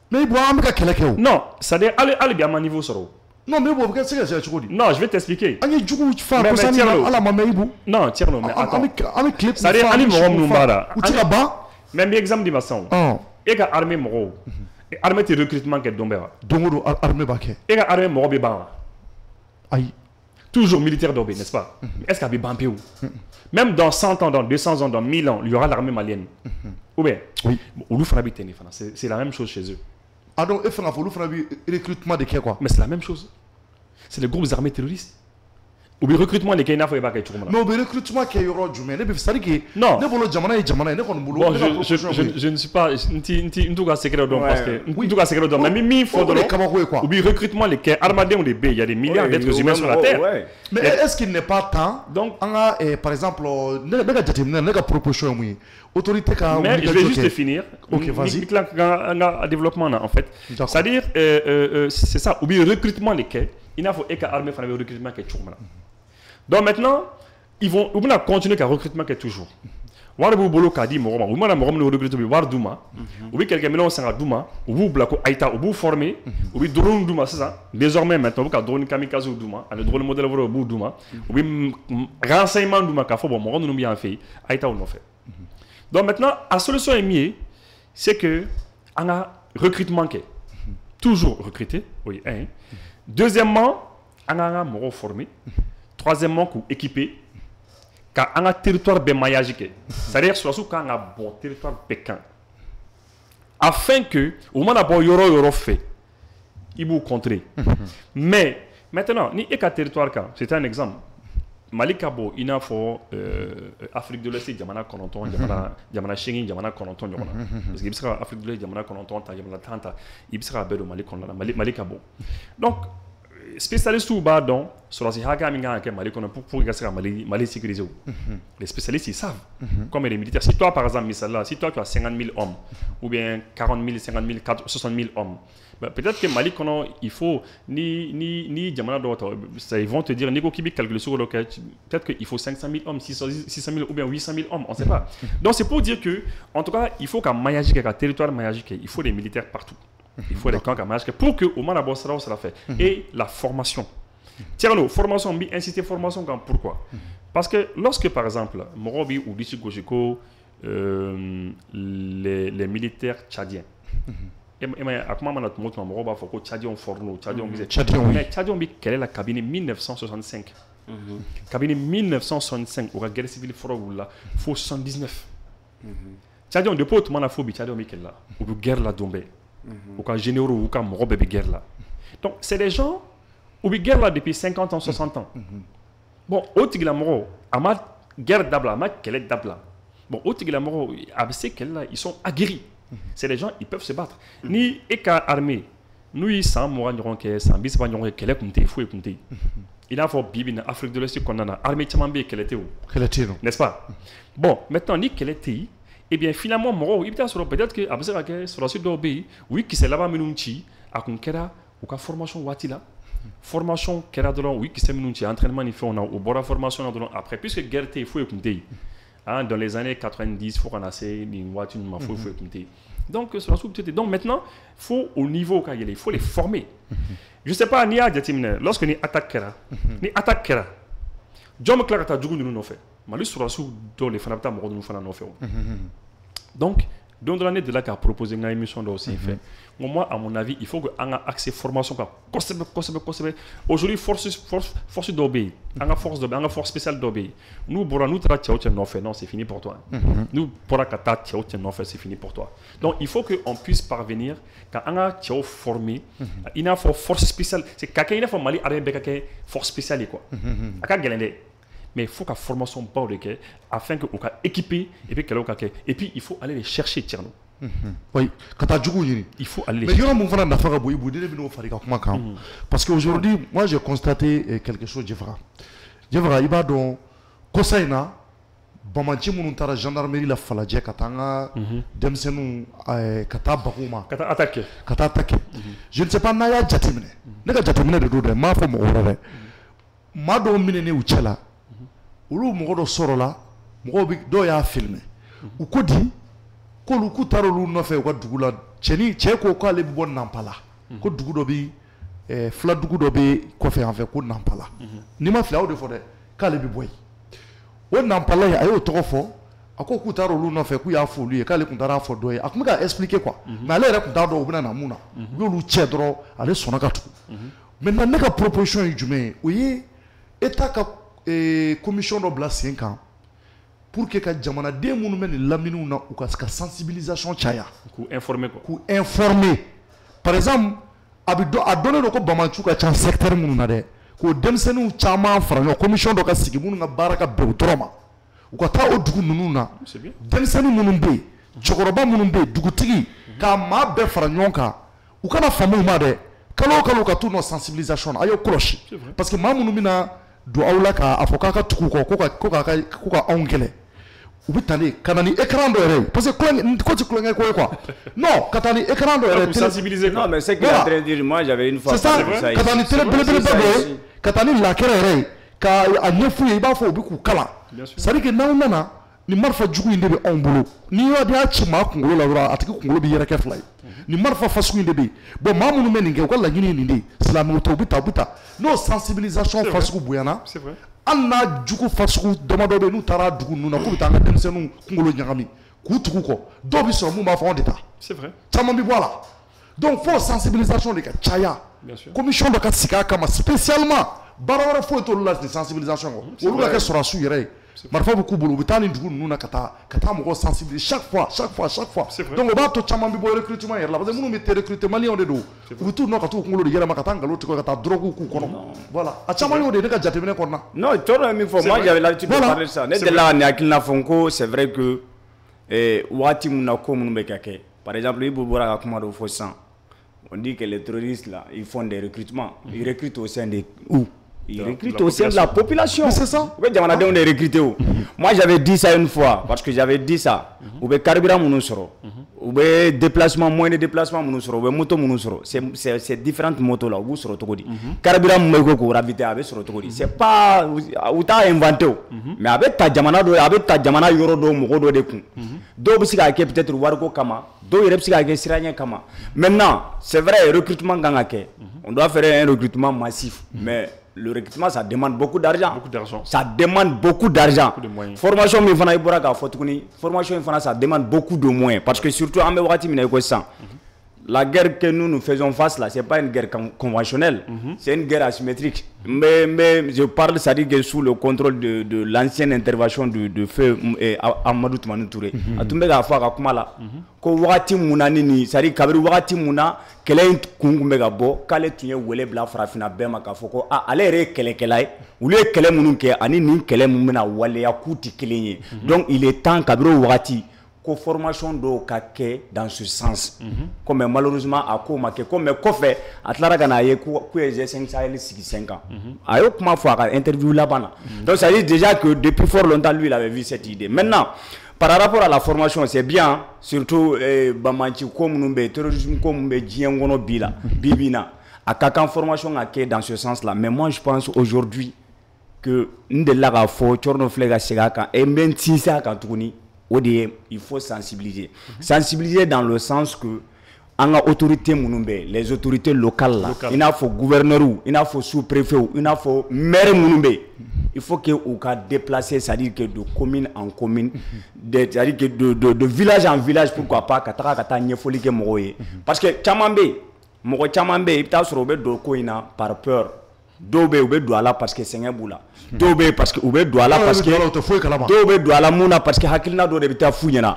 Mais bon, on va quelle est. Non, ça dire allez bien à mon niveau sur. Non, mais bon, c'est quoi? Non, je vais t'expliquer. Non, Tierno, mais attends. Ça dire, Ali Morom Numbara. Ou tu là-bas? Même exemple de maçon. Et que armée Moro. Armée de recrutement qui est Dombera. Dongo armée baké. Et que armée Moro Béba. Aïe. Toujours militaire d'Obé, n'est-ce pas? Est-ce qu'il y a Bampé ou? Même dans 100 ans, dans 200 ans, dans 1000 ans, il y aura l'armée malienne. Ou bien? Oui. C'est la même chose chez eux. Ah donc, il faut un recrutement de quoi? Mais c'est la même chose. C'est les groupes armés terroristes. Ou bien recrutement de Kenya, il faut y avoir quelque chose. Non, mais recrutement qui est au du mais c'est dire que non. Je ne suis pas en tout cas secret donc parce que en tout cas secret donc mais mi faut de ou bien recrutement les armadés ont des B, il y a des milliards d'êtres humains sur la terre. Mais est-ce qu'il n'est pas temps donc on a par exemple nega proposition oui autorité ka mais je vais juste finir. OK, vas-y. Un développement en fait. C'est-à-dire c'est ça ou bien recrutement les il faut que l'armée fasse le recrutement qui est toujours. Donc maintenant, ils vont continuer à recrutement qui est toujours. Warabu bolo kadi moroma, ou mana moroma no recrutement war duma, ou bien quelqu'un mélange sanga duma, ou vous blako aita, ou vous formé, ou bien drone duma c'est ça. Désormais maintenant, vous ka drone kamikaze duma, le drone modèle voro bu duma, ou bien renseignement duma ka fo bon moroma no bien fait, aita ou non fait. Donc maintenant, la solution est mieux, c'est que on a recrutement qui est toujours recruté, oui, hein. Deuxièmement, on a un moro formé. Troisièmement, équipé. Car on a un territoire bien maillagé. C'est-à-dire surtout quand on a un bon territoire pékin. Afin que, au moment où yoro fait, il vous contrer. Mais maintenant, ni un territoire, c'est un exemple. Mali ka bɔ i n'a fɔ Afrique de l'Est jamana 9 jamana 8 jamana 9 ɲɔgɔn na parce que i bɛ se ka Afrique de l'Est jamana 9 ta jamana 10 ta i bɛ se k'a bɛɛ don Mali kɔnɔna na Mali ka bɔ donc spécialistes b'a dɔn sɔrɔdasi hakɛ min kan ka kɛ Mali kɔnɔ pour que se ka Mali sécuriser les spécialistes ils savent comme les militaires si toi par exemple misala si toi tu as 50 000 hommes ou bien 40 000 50 000 60 000 hommes peut-être que Mali kɔnɔ il faut ni jamana dɔw ta ils vont te dire ni ko k'i bɛ calculer sur le cas peut-être qu'il faut 500 000 hommes 600 000 ou bien 800 000 hommes on sait pas donc c'est pour dire que en tout cas il faut qu'un maillage kɛ ka territoire maillage kɛ il faut des militaires partout il faut des camps ka maillage kɛ pour que au moins d'abord ça sera fait et la formation tiens formation bi inciter formation kan pourquoi parce que lorsque par exemple mɔgɔw bi u disi gosi ko les militaires tchadiens a kuma mana tuma o tuma mɔgɔw b'a fɔ ko tchadiens forno mais tchadiens bi kɛlɛ la kabini 1965 kabini 1965 u ka guerre civile fɔlɔ wulila fo 79 tchadiens depuis o tuma na fo bi tchadiens bi kɛlɛ la u bɛ guerre la don bɛɛ u ka généraux u ka mɔgɔ bɛɛ bɛ guerre la donc c'est des gens u bɛ guerre la depuis 50 ans 60 ans bon o tigilamɔgɔw a ma guerre dabila a ma kɛlɛ dabila bon o tigilamɔgɔw a bɛ se kɛlɛ la ils sont aguerris c'est des gens ils peuvent se battre ni e ka armée n'u ye san 20 ɲɔgɔn kɛ san 30 ɲɔgɔn kɛ kɛlɛ tun tɛ yen foyi tun tɛ yen i n'a fɔ bi bi in na Afrique de l'Est kɔnɔna na armée caman bɛ yen kɛlɛ tɛ o n'est-ce pas bon maintenant ni kɛlɛ tɛ yen eh bien finalement mɔgɔw i bɛ taa sɔrɔ peut-être que a bɛ se ka kɛ sɔrɔdasi dɔw bɛ yen u ye kisɛ laban minnu ci a kun kɛra u ka formation waati la formation kɛra dɔrɔn u ye kisɛ minnu ci entraînement ni fɛnw na u bɔra formation na dɔrɔn après puisque guerre tɛ yen foyi tun tɛ yen dans les années 90 fo kana se nin waati ninnu ma foyi tun tɛ yen donc donc maintenant faut au niveau ka yɛlɛ il faut les former je sais pas n'i y'a jateminɛ lorsque ni attaque kɛra jɔn bɛ tila ka taa jugu ninnu nɔfɛ Mali sɔrɔdasiw dɔw de fana bɛ taa mɔgɔ ninnu fana nɔfɛ o donc don dɔ la ne delila k'a proposer n ka émission dɔw senfɛ n ko moi à mon avis il faut que an ka accès formation kan kosɛbɛ aujourd'hui force dɔw bɛ yen an ka force dɔ bɛ yen an ka force spéciale dɔw bɛ yen n'u bɔra n'u taara cɛw cɛ nɔfɛ non c'est fini pour toi n'u bɔra ka taa cɛw cɛ nɔfɛ c'est fini pour toi donc il faut que on puisse parvenir ka an ka cɛw former i n'a fɔ force spéciale c'est ka kɛ i n'a fɔ Mali armée bɛɛ ka kɛ force spéciale ye quoi a ka gɛlɛn dɛ mais il faut que la formation baw de kɛ afin que u ka équiper et puis kɛlɛw ka kɛ et puis il faut aller les chercher Thierno oui ka taa jugu ɲini il faut aller mais yɔrɔ mun fana nafa ka bon i bolo ne bɛ n'o fara i ka kuma kan parce que aujourd'hui moi j'ai constaté quelque chose Jefara i b'a dɔn kosa in na bamaci minnu taara gendarmerie la Falajɛ ka taa an ka denmisɛnninw ka taa bagu ma ka taa attaquer je ne sais pas n'a y'a jateminɛ ne ka jateminɛ de don dɛ n m'a fɔ mɔgɔ wɛrɛ dɛ maa dɔw minɛnen u cɛ la olu mɔgɔ dɔ sɔrɔla mɔgɔw bɛ dɔw y'a filmé u ko di k'olu k'u taara olu nɔfɛ u ka dugu la cɛ ko k'ale bɛ bɔ Nampala ko dugu dɔ bɛ fila dugu dɔ bɛ kɔfɛ yan fɛ ko Nampala n'i ma fili a y'o de fɔ dɛ k'ale bɛ bɔ yen o Nampala in a y'o tɔgɔ fɔ a ko k'u taara olu nɔfɛ k'u y'a fɔ olu ye k'ale tun taara fɔ dɔ ye a tun bɛ ka expliquer quoi mais ale yɛrɛ tun t'a dɔn u bɛna na mun na u y'olu cɛ dɔrɔn ale sɔnna ka tugu maintenant ne ka proposition ye jumɛn ye o ye État ka commission dɔ bila sen kan pour que ka jamanaden minnu bɛ nin laminiw na u ka sensibilisation caya k'u informer quoi k'u informer par exemple a dɔnnen don ko Bamaciw ka ca secteur minnu na dɛ k'o denmisɛnninw caman fara ɲɔgɔn commission dɔ ka sigi minnu ka baara ka bɛn o dɔrɔn ma u ka taa o dugu ninnu na denmisɛnnin minnu bɛ yen cɛkɔrɔba minnu bɛ yen dugutigi k'a maa bɛɛ fara ɲɔgɔn kan u kana faamu ma dɛ kalo o kalo ka t'u nɔ sensibilisation na a y'o kɔlɔsi parce que maa minnu bɛna don aw la k'a fɔ k'a ka tugu kɔ ko ka anw kɛlɛ u bɛ talen ka na ni écran dɔ yɛrɛ ye parce que ko tɛ kulonkɛ ko ye quoi non ka taa ni écran dɔ yɛrɛ sensibiliser non mais c'est qu'il est en train de dire moi j'avais une fois c'est ça ka taa ni télé belebeleba dɔ ye ka taa ni lakɛrɛ yɛrɛ ye ka a ɲɛf'u ye i b'a fɔ u bɛ k'u kalan c'est à dire que n'aw nana ni marifa jugu in de bɛ anw bolo n'i y'a ci maa kunkolo la dɔrɔn a tigi kunkolo bɛ yɛrɛkɛ fila ye ni marifa fasugu in de bɛ yen bon maa minnu bɛ nin kɛ u ka laɲini ye nin de ye silamɛw tɛ u bɛ taa n'o sensibilisation fasugu bonyana hali n'a jugu fasugu damadɔ bɛ yen n'u taara dugu ninnu na k'u bɛ taa an ka denmisɛnninw kunkolo ɲagami k'u tugu kɔ dɔw bɛ sɔrɔ mun b'a fɔ anw de ta caman bɛ bɔ a la donc fo sensibilisation de ka caya commission dɔ ka sigi a kama spécialement baara wɛrɛ foyi t'olu la ni sensibilisation kɔ olu ka kɛ sɔrɔdasiw yɛrɛ ye marifa bɛ k'u bolo u bɛ taa nin dugu ninnu na ka taa mɔgɔw sensibiliser chaque fois donc o b'a to caman bɛ bɔ recrutement yɛrɛ la parce que minnu bɛ recruter maliyɛnw de don u bɛ t'u nɔ ka t'u kunkolo de yɛlɛma ka taa nkalon tigɛ ka taa drogue k'u kɔnɔ voilà a caman y'o de ye ne ka jateminɛ kɔnɔna. non tɔɔrɔ ye min fɔ moi j'avais l'habitude de parler de ça ne delila ka nin hakilina fɔ n ko c'est vrai que wagati min na ko minnu bɛ ka kɛ par exemple Ibou bɔra ka kuma dɔ fɔ sisan on dit que les terroristes là ils font des recrutements ils recrutent au sein de où ils recrutent au sein de la population. C'est ça. Ou bien jamanadenw de recruter o. Moi j'avais dit ça une fois parce que j'avais dit ça. U bɛ carburant minnu sɔrɔ u bɛ déplacement moyen de déplacement minnu sɔrɔ u bɛ moto minnu sɔrɔ c'est différentes motos là u b'u sɔrɔ cogo di carburant min bɛ k'o raviter a bɛ sɔrɔ cogo di c'est pas u t'a inventé o mais a bɛ ta jamana dɔ a bɛ ta jamana yɔrɔ dɔ mɔgɔ dɔ de kun dɔw bɛ se k'a kɛ peut-être wariko kama dɔw yɛrɛ bɛ se k'a kɛ siraɲɛ kama maintenant c'est vrai recrutement kan ka kɛ on doit faire un recrutement massif mais le recrutement ça demande beaucoup d'argent. Ça demande beaucoup d'argent. Formation min fana I bɔra k'a fɔ tuguni formation in fana ça demande beaucoup de moyens parce que surtout an bɛ wagati min na I ko sisan la guerre que nous faisons face là c'est pas une guerre conventionnelle c'est une guerre asymétrique mais je parle ça dit que sous le contrôle de l'ancienne intervention de feu Amadou Toumani Touré a tun bɛ k'a fɔ a ka kuma la ko wagati mun na ni ça dit kabiri wagati mun na kɛlɛ in kun bɛ ka bɔ k'ale tun ye wele bila farafinna bɛɛ ma k'a fɔ ko ale yɛrɛ ye kɛlɛkɛla ye olu ye kɛlɛ minnu kɛ ani nin kɛlɛ min bɛna waleya k'u tɛ kelen ye donc il est temps kabiri o wagati ko formation dɔw ka kɛ dans ce sens ko mais malheureusement a ko ma kɛ ko mais kɔfɛ a tilara ka n'a ye k'u ye G5 Sahel sigi 5 ans a y'o kuma fɔ a ka interview laban na donc ça dit déjà que depuis fort longtemps lui il avait vu cette idée maintenant par rapport à la formation c'est bien surtout Bamanchi ko minnu bɛ terrorisme ko minnu bɛ diɲɛ kɔnɔ bi la bi in na a ka kan formation ka kɛ dans ce sens là mais moi je pense aujourd'hui que n delila k'a fɔ Thierno filɛ ka segin a kan et n bɛ n sinsin a kan tuguni o de ye il faut sensibiliser sensibiliser dans le sens que an ka autorité minnu bɛ les autorités locales là i n'a fɔ gouverneur i n'a fɔ sous-préfet i n'a fɔ maire minnu bɛ il faut que u ka déplacer c'est-à-dire que de commune en commune c'est-à-dire que de village en village pourquoi pas ka taa ɲɛfɔli kɛ mɔgɔw ye parce que caman bɛ yen mɔgɔ caman bɛ yen i bɛ taa sɔrɔ u bɛ don ko in na par peur dɔw bɛ yen u bɛ don a la parce que sɛgɛn b'u la dɔw bɛ yen parce que u bɛ don a la parce que dɔw bɛ don a la mun na parce que hakilina dɔ de bɛ taa f'u ɲɛna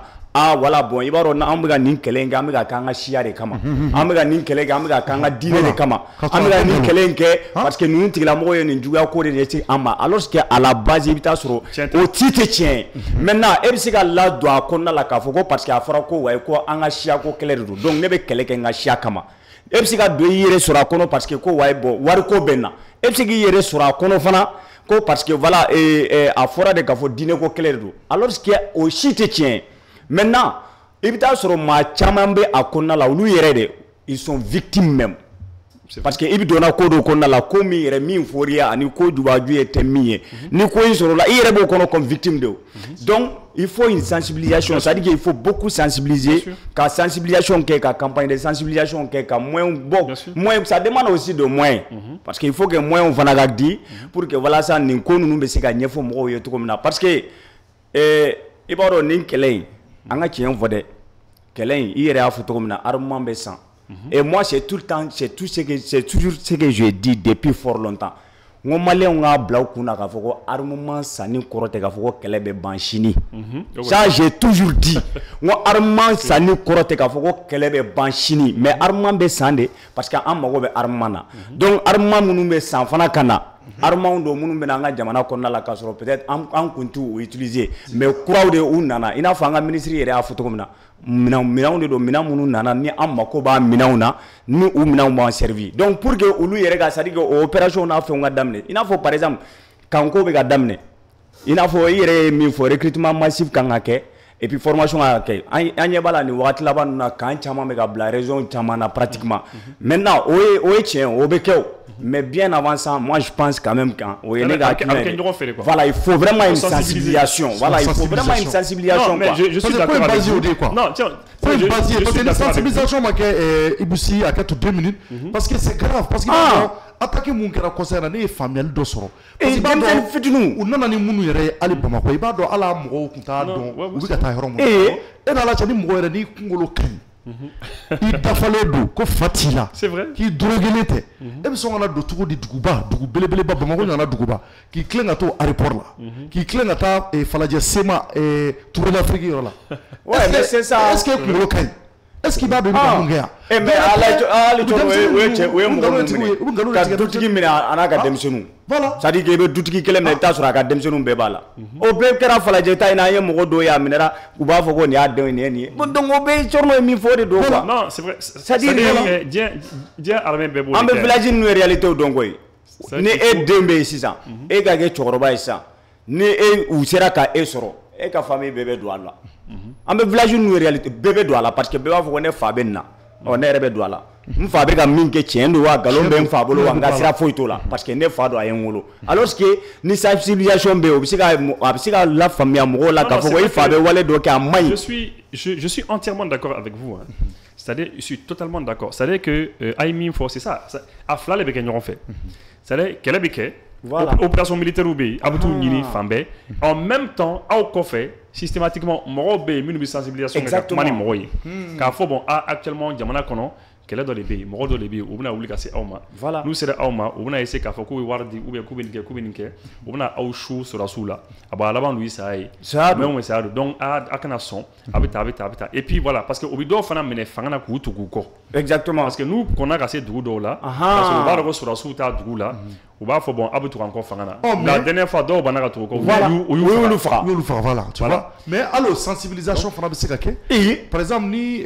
voilà bon i b'a dɔn an bɛ ka nin kɛlɛ in kɛ an bɛ ka kɛ an ka siya de kama an bɛ ka nin kɛlɛ kɛ an bɛ ka kɛ an ka diinɛ de kama an bɛ ka nin kɛlɛ in kɛ parce que ninnu tigilamɔgɔw ye nin juguya ko de ɲɛsin an ma alors que à la base i bɛ taa sɔrɔ o ti tɛ tiɲɛ maintenant e bɛ se ka ladon a kɔnɔna la k'a fɔ ko parce que a fɔra ko wayi ko an ka siya ko kɛlɛ de don donc ne bɛ kɛlɛ kɛ n ka siya kama e bɛ se ka don i yɛrɛ sɔrɔ a kɔnɔ parce que ko wayi bon wariko bɛ n na e bɛ se k'i yɛrɛ sɔrɔ a kɔnɔ fana ko parce que voilà a fɔra de k'a fɔ diinɛ ko kɛlɛ de don alors que o si tɛ tiɲɛ maintenant i bɛ taa sɔrɔ maa caman bɛ a kɔnɔna la olu yɛrɛ de ils sont victimes même parce que i bɛ donna ko dɔ kɔnɔna la ko min yɛrɛ min fɔr'i ani ko jubaju ye tɛ min ye ni ko in sɔrɔla i yɛrɛ b'o kɔnɔ comme victime de o donc il faut une sensibilisation c'est-à-dire qu'il faut beaucoup sensibiliser ka sensibilisation kɛ ka campagne de sensibilisation kɛ ka moyens bon moyens ça demande aussi de moyens parce que il faut que moyens fana ka di pour que walasa nin ko ninnu bɛ se ka ɲɛfɔ mɔgɔw ye cogo min na parce que i b'a dɔn nin kɛlɛ in an ka tiɲɛ fɔ dɛ kɛlɛ in i yɛrɛ y'a fɔ cogo min na armement bɛ san et moi c'est tout le temps c'est toujours ce que je dis depuis fort longtemps n ko maliyɛnw k'a bila u kun na k'a fɔ ko armement sanni kɔrɔ tɛ k'a fɔ ko kɛlɛ bɛ ban sini ça j'ai toujours dit n ko armement sanni kɔrɔ tɛ k'a fɔ ko kɛlɛ bɛ ban sini mais armement bɛ san de parce que an mago bɛ armement na donc armement minnu bɛ san fana ka na armement don minnu bɛ na an ka jamana kɔnɔna la k'a sɔrɔ peut-être an kun t'u utiliser mais kuraw de u nana i n'a fɔ an ka ministre yɛrɛ y'a fɔ cogo min na minɛnw de don minɛn minnu nana ni an mako b'a minɛnw na ni u minɛnw b'an servir donc pour que olu yɛrɛ ka c'est-à-dire que o opération n'a fɛnw ka daminɛ i n'a fɔ par exemple kanko bɛ ka daminɛ i n'a fɔ i yɛrɛ ye min fɔ recrutement massif kan ka kɛ et puis formation ka kɛ an ɲɛ b'a la nin wagati laban ninnu na kan caman bɛ ka bila région caman na pratiquement maintenant o ye tiɲɛ o bɛ kɛ o mais bien avant ça moi je pense quand même quand voilà il faut vraiment une sensibilisation voilà il faut vraiment une sensibilisation mais je suis d'accord avec vous non tiens parce que une sensibilisation ma kɛ Ibousi a kɛ to 2 minutes parce que c'est grave parce que attaquer mun kɛra concert ne ye faamuyali dɔ sɔrɔ parce que b'a dɔn fitinin u nana ni minnu yɛrɛ ye hali Bamakɔ i b'a dɔn ala mɔgɔw tun t'a dɔn u bɛ ka taa yɔrɔ min e n'ala cɛ ni mɔgɔ yɛrɛ n'i kunkolo ka ɲi i dafalen don ko fa t'i la c'est vrai k'i droguelen tɛ e bɛ sɔn ka na don cogo di dugu belebeleba Bamakɔ ɲɔgɔnna duguba k'i tilen ka to aéroport la k'i tilen ka taa Falajɛ Sema Tour d'Afrique yɔrɔ la est-ce que kunkolo ka ɲi est-ce qu'il b'a dɔn i bɛ ka mun kɛ yan mais ale cɔrɔ o ye mɔgɔ minnu ka dutigi minɛ a n'a ka denmisɛnninw c'est à dire que i bɛ dutigi kelen minɛ i bɛ taa sɔrɔ a ka denmisɛnninw bɛɛ b'a la o bɛɛ kɛra Falajɛ ta in na an ye mɔgɔ dɔw ye a minɛra u b'a fɔ ko nin y'a denw nin ye nin ye donc o bɛɛ cɔrɔ ye min fɔ o de don quoi non c'est vrai c'est à dire diɲɛ armée bɛɛ b'o an bɛ village ninnu ye réalité dɔn koyi ni e den bɛ yen sisan e ka kɛ cɛkɔrɔba ye sisan ni u sera ka e sɔrɔ e ka famille bɛɛ bɛ don a la an bɛ village ninnu ye réalité bɛɛ bɛ don a la parce que bɛɛ b'a fɔ ko ne fa bɛ nin na ne yɛrɛ bɛ don a la n fa bɛ ka min kɛ tiɲɛ don wa nkalon bɛ n fa bolo wa n ka sira foyi t'o la parce que ne fa don a ye n wolo alors que ni sensibilisation bɛ yen a bɛ se ka lafaamuya mɔgɔw la k'a fɔ ko i fa bɛ wale dɔ kɛ a man ɲi. Je suis entièrement d'accord avec vous. Hein. C'est-à-dire, je suis totalement d'accord. C'est-à-dire que Aïmin Fo, c'est ça. À Fla, les béquets n'ont fait. C'est-à-dire qu'elle est béquet. Voilà. Opération militaire ou bé, Aboutou Nini, Fambé. En même temps, à Okofé, systématiquement, Morobé, une sensibilisation. Exactement. Car faut bon, actuellement, Diamana Kono. Quel est dans les pays, Moro dans les pays, ou bien oublie casser Auma. Voilà. Nous c'est Auma, ou bien essayer qu'à faire couper Wardi, ou bien couper Ninke, ou bien à Auchou sur la soula. Ah bah là-bas lui ça aille. Ça. Mais on ça donc à Kanason, habita. Et puis voilà, parce que au bido fana mene fangana kutu kuko. Exactement. Parce que nous qu'on a cassé Doudou là, parce que on va le sur la soula Doudou là. On va faire bon abutu encore fangana. La dernière fois d'or banana tout voilà. Oui le fera voilà. Tu vois. Mais alors sensibilisation fana be se ka kɛ. Par exemple ni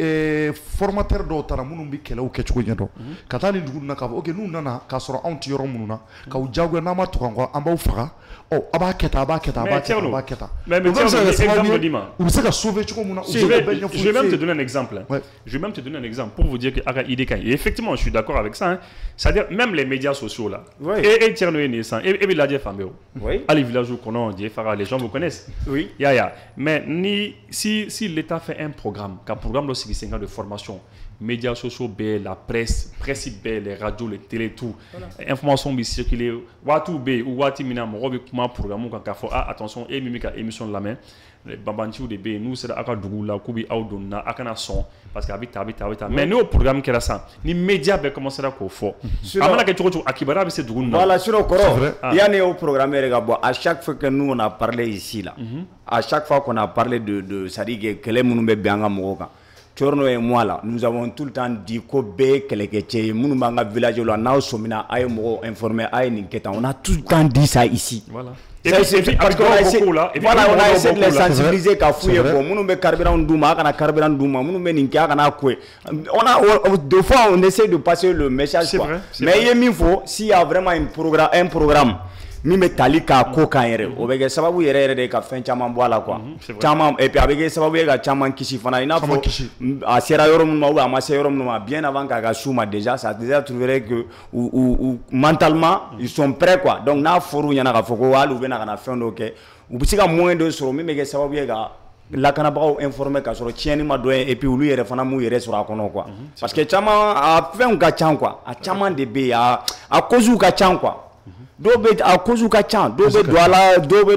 formateur dɔw taara minnu bɛ kɛlɛw kɛ cogo ɲɛdɔn ka taa nin dugu ninnu na k'a fɔ ok n'u nana k'a sɔrɔ anw tɛ yɔrɔ minnu na k'aw diyagoya n'an ma tugu an kɔ an b'aw faga a b'a kɛ tan a b'a kɛ tan a b'a kɛ tan a b'a kɛ tan. Mais u bɛ se ka sauver cogo min na. Je vais même te donner un exemple. Je vais même te donner un exemple pour vous dire que Aga idée et effectivement je suis d'accord avec ça. C'est-à-dire même les médias sociaux là. Et Tierno est naissant et Biladje Fambeo. Allez village où qu'on dit les gens vous connaissent. Oui. Mais si l'État fait un programme de 5 ans de formation, médias sociaux, la presse les radios, les télé, tout, information bi circuler, watu be ou wati mina morobe kuma programme ka fo attention et mimika émission la main, les babanti ou de be nous c'est aka dugu la kubi audonna akana son parce que habita mais nous au programme qui est ça ni médias be commencer à ko fo amana ke chocho akibara be c'est dugu na voilà sur le coro il y a né au programme à chaque fois que nous on a parlé ici là à chaque fois qu'on a parlé de ça dit que les munu be bianga moka Chorno et moi là, nous avons tout le temps dit que B, Keleketche, Mounumanga village, là, Nao Somina, Aïmo informé, Aïninketa. On a tout le temps dit ça ici. Voilà. Et puis, parce qu'on a essayé, voilà, on a essayé de les sensibiliser qu'à fouiller pour Mounumbe Carburant Douma, Kana Carburant Douma, Mounumbe Ninka, Kana Koué. Deux fois, on essaie de passer le message. Mais il y a mille fois, s'il y a vraiment un programme. Min bɛ tali k'a ko kan yɛrɛ o bɛ kɛ sababu yɛrɛ de ka fɛn caman bɔ a la quoi caman et puis a bɛ kɛ sababu ye ka caman kisi fana i n'a fɔ a sera yɔrɔ minnu ma ou a ma se yɔrɔ minnu ma bien avant k'a ka s'u ma déjà ça déjà trouverait que mentalement ils sont prêts quoi donc n'a fɔr'u ɲɛna k'a fɔ ko hali u bɛna ka na fɛn dɔw kɛ u bɛ se ka moyen dɔ sɔrɔ min bɛ kɛ sababu ye ka lakanabagaw informer ka sɔrɔ tiɲɛni ma dɔ ye et puis olu yɛrɛ fana m'u yɛrɛ sɔrɔ a kɔnɔ quoi parce que caman a fɛnw ka ca quoi a caman de bɛ yen a causes ka ca quoi. dɔw bɛ a cause ka ca dɔw bɛ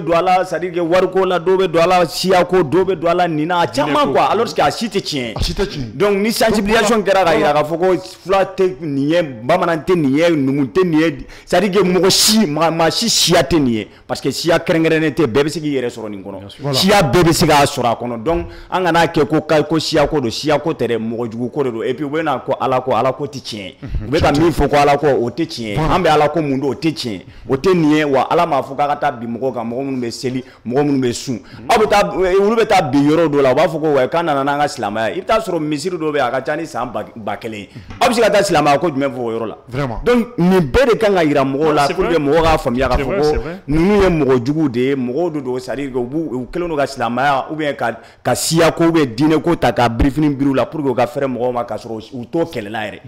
don a la c'est à dire que wariko la dɔw bɛ don a la siyako dɔw bɛ don a la nin na a caman quoi alors que a si tɛ tiɲɛ donc ni sensibilisation kɛra ka yira k'a fɔ ko fula tɛ nin ye bamanan tɛ nin ye numu tɛ nin ye c'est à dire que mɔgɔ si maa si siya tɛ nin ye parce que siya kɛrɛnkɛrɛnnen tɛ bɛɛ bɛ se k'i yɛrɛ sɔrɔ nin kɔnɔ siya bɛɛ bɛ se k'a sɔrɔ a kɔnɔ donc an kana kɛ ko siyako don siyako tɛ dɛ mɔgɔ jugu ko de don et puis u bɛ na ko ala ko tɛ tiɲɛ u bɛ ka min fɔ ko ala ko o tɛ tiɲɛ an bɛ ala ko mun don o tɛ tiɲɛ o tɛ nin ye wa ala m'a fɔ k'a ka taa bi mɔgɔw kan mɔgɔ minnu bɛ seli mɔgɔ minnu bɛ sun aw bɛ taa olu bɛ taa bi yɔrɔ dɔ la u b'a fɔ ko wa k'an nana n'an ka silamɛya i bɛ taa sɔrɔ misiri dɔw bɛ yen a ka ca ni san 1000 aw bɛ se ka taa silamɛya ko jumɛn fɔ o yɔrɔ la donc nin bɛɛ de kan ka yira mɔgɔw la pour que mɔgɔw k'a faamuya k'a fɔ ko ninnu ye mɔgɔ juguw de ye mɔgɔw de don c'est à dire que u kɛlen don ka silamɛya ou bien ka siya ko ou bien diinɛ ko ta ka birifini biri u la pour que u ka fɛrɛ mɔgɔw ma k'a sɔrɔ u t'o kɛlɛla yɛrɛ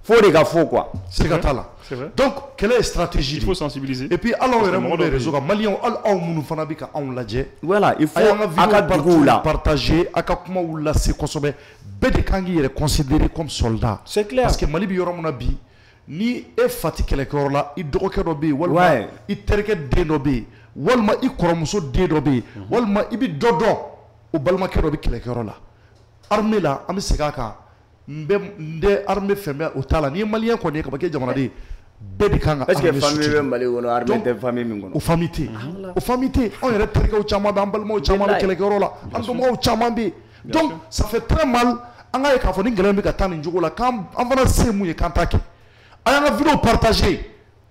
faut de ka fo quoi c'est ka t'a la donc quelle est stratégie il faut sensibiliser et puis alors yɛrɛ minnu bɛ réseau kan maliyɛnw hali aw minnu fana bɛ ka anw lajɛ voilà il faut a ka duguw la partager a ka kumaw lase kosɛbɛ bɛɛ de kan k'i yɛrɛ considérer comme soldat c'est clair parce que Mali bɛ yɔrɔ min na bi ni e fa tɛ kɛlɛkɛyɔrɔ la i dɔgɔkɛ dɔ bɛ yen walima i terikɛ den dɔ bɛ yen walima i kɔrɔmuso den dɔ bɛ yen walima i bɛ dɔ dɔn o balimakɛ dɔ bɛ kɛlɛkɛyɔrɔ la armée la an bɛ segin a kan n tɛ armée fɛn bɛ o t'a la n'i ye malien kɔni ye ka bɔ kɛ jamanaden bɛɛ de kan ka est-ce que armée famille soutien bɛ Mali kɔnɔ armée tɛ famille min kɔnɔ o famille tɛ o famille tɛ anw yɛrɛ terikɛw caman bɛ an balimaw caman bɛ kɛlɛkɛyɔrɔ la an dɔnbagaw caman bɛ yen donc ça fait très mal an k'a ye k'a fɔ ni gɛlɛya bɛ ka taa nin cogo la k'an fana se ye mun ye k'an t'a kɛ a y'an ka vidéo partager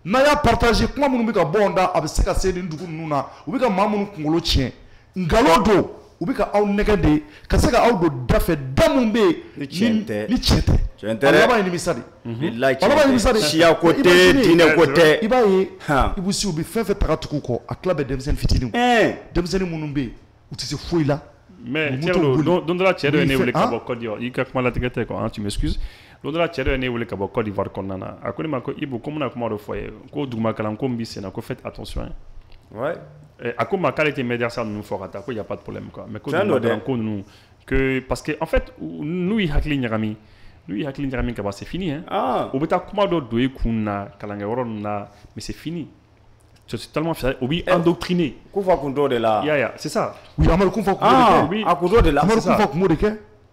n'a y'a partager kuma minnu bɛ ka bɔ an da a bɛ se ka se nin dugu ninnu na u bɛ ka maa minnu kunkolo tiɲɛ nkalon don u bɛ ka aw nɛgɛ de ka se ka aw don da fɛ da min bɛ yen ni tiɲɛ tɛ a laban ye nimisa de a laban ye nimisa de siya ko tɛ diinɛ ko tɛ i b'a ye Ibou Sy u bɛ fɛn fɛn ta ka tugu kɔ a tila bɛ denmisɛnnin fitininw denmisɛnnin minnu bɛ yen u tɛ se foyi la mais Thierno don dɔ la cɛ dɔ ye ne wele ka bɔ Côte d'Ivoire i ka kuma latigɛ tɛ quoi tu m'excuses don dɔ la cɛ dɔ ye ne wele ka bɔ Côte d'Ivoire kɔnɔna na a ko ne ma ko Ibou ko n bɛna kuma dɔ fɔ ye ko dugumakalanko min bɛ sen na ko faites attention a ko ma k'ale tɛ média sa ninnu fɔ ka taa ko y a pas de problème quoi mais ko dugumakalanko ninnu que parce que en fait n'u y'i hakili ɲagami ka ban c'est fini hein o bɛ taa kuma dɔ don i kun na kalankɛyɔrɔ ninnu na mais c'est fini. C'est tellement fait. On est endoctriné. Koufa Kundo de là. C'est ça. Oui, Amadou Koufa Kundo de là. Amadou Koufa Kundo de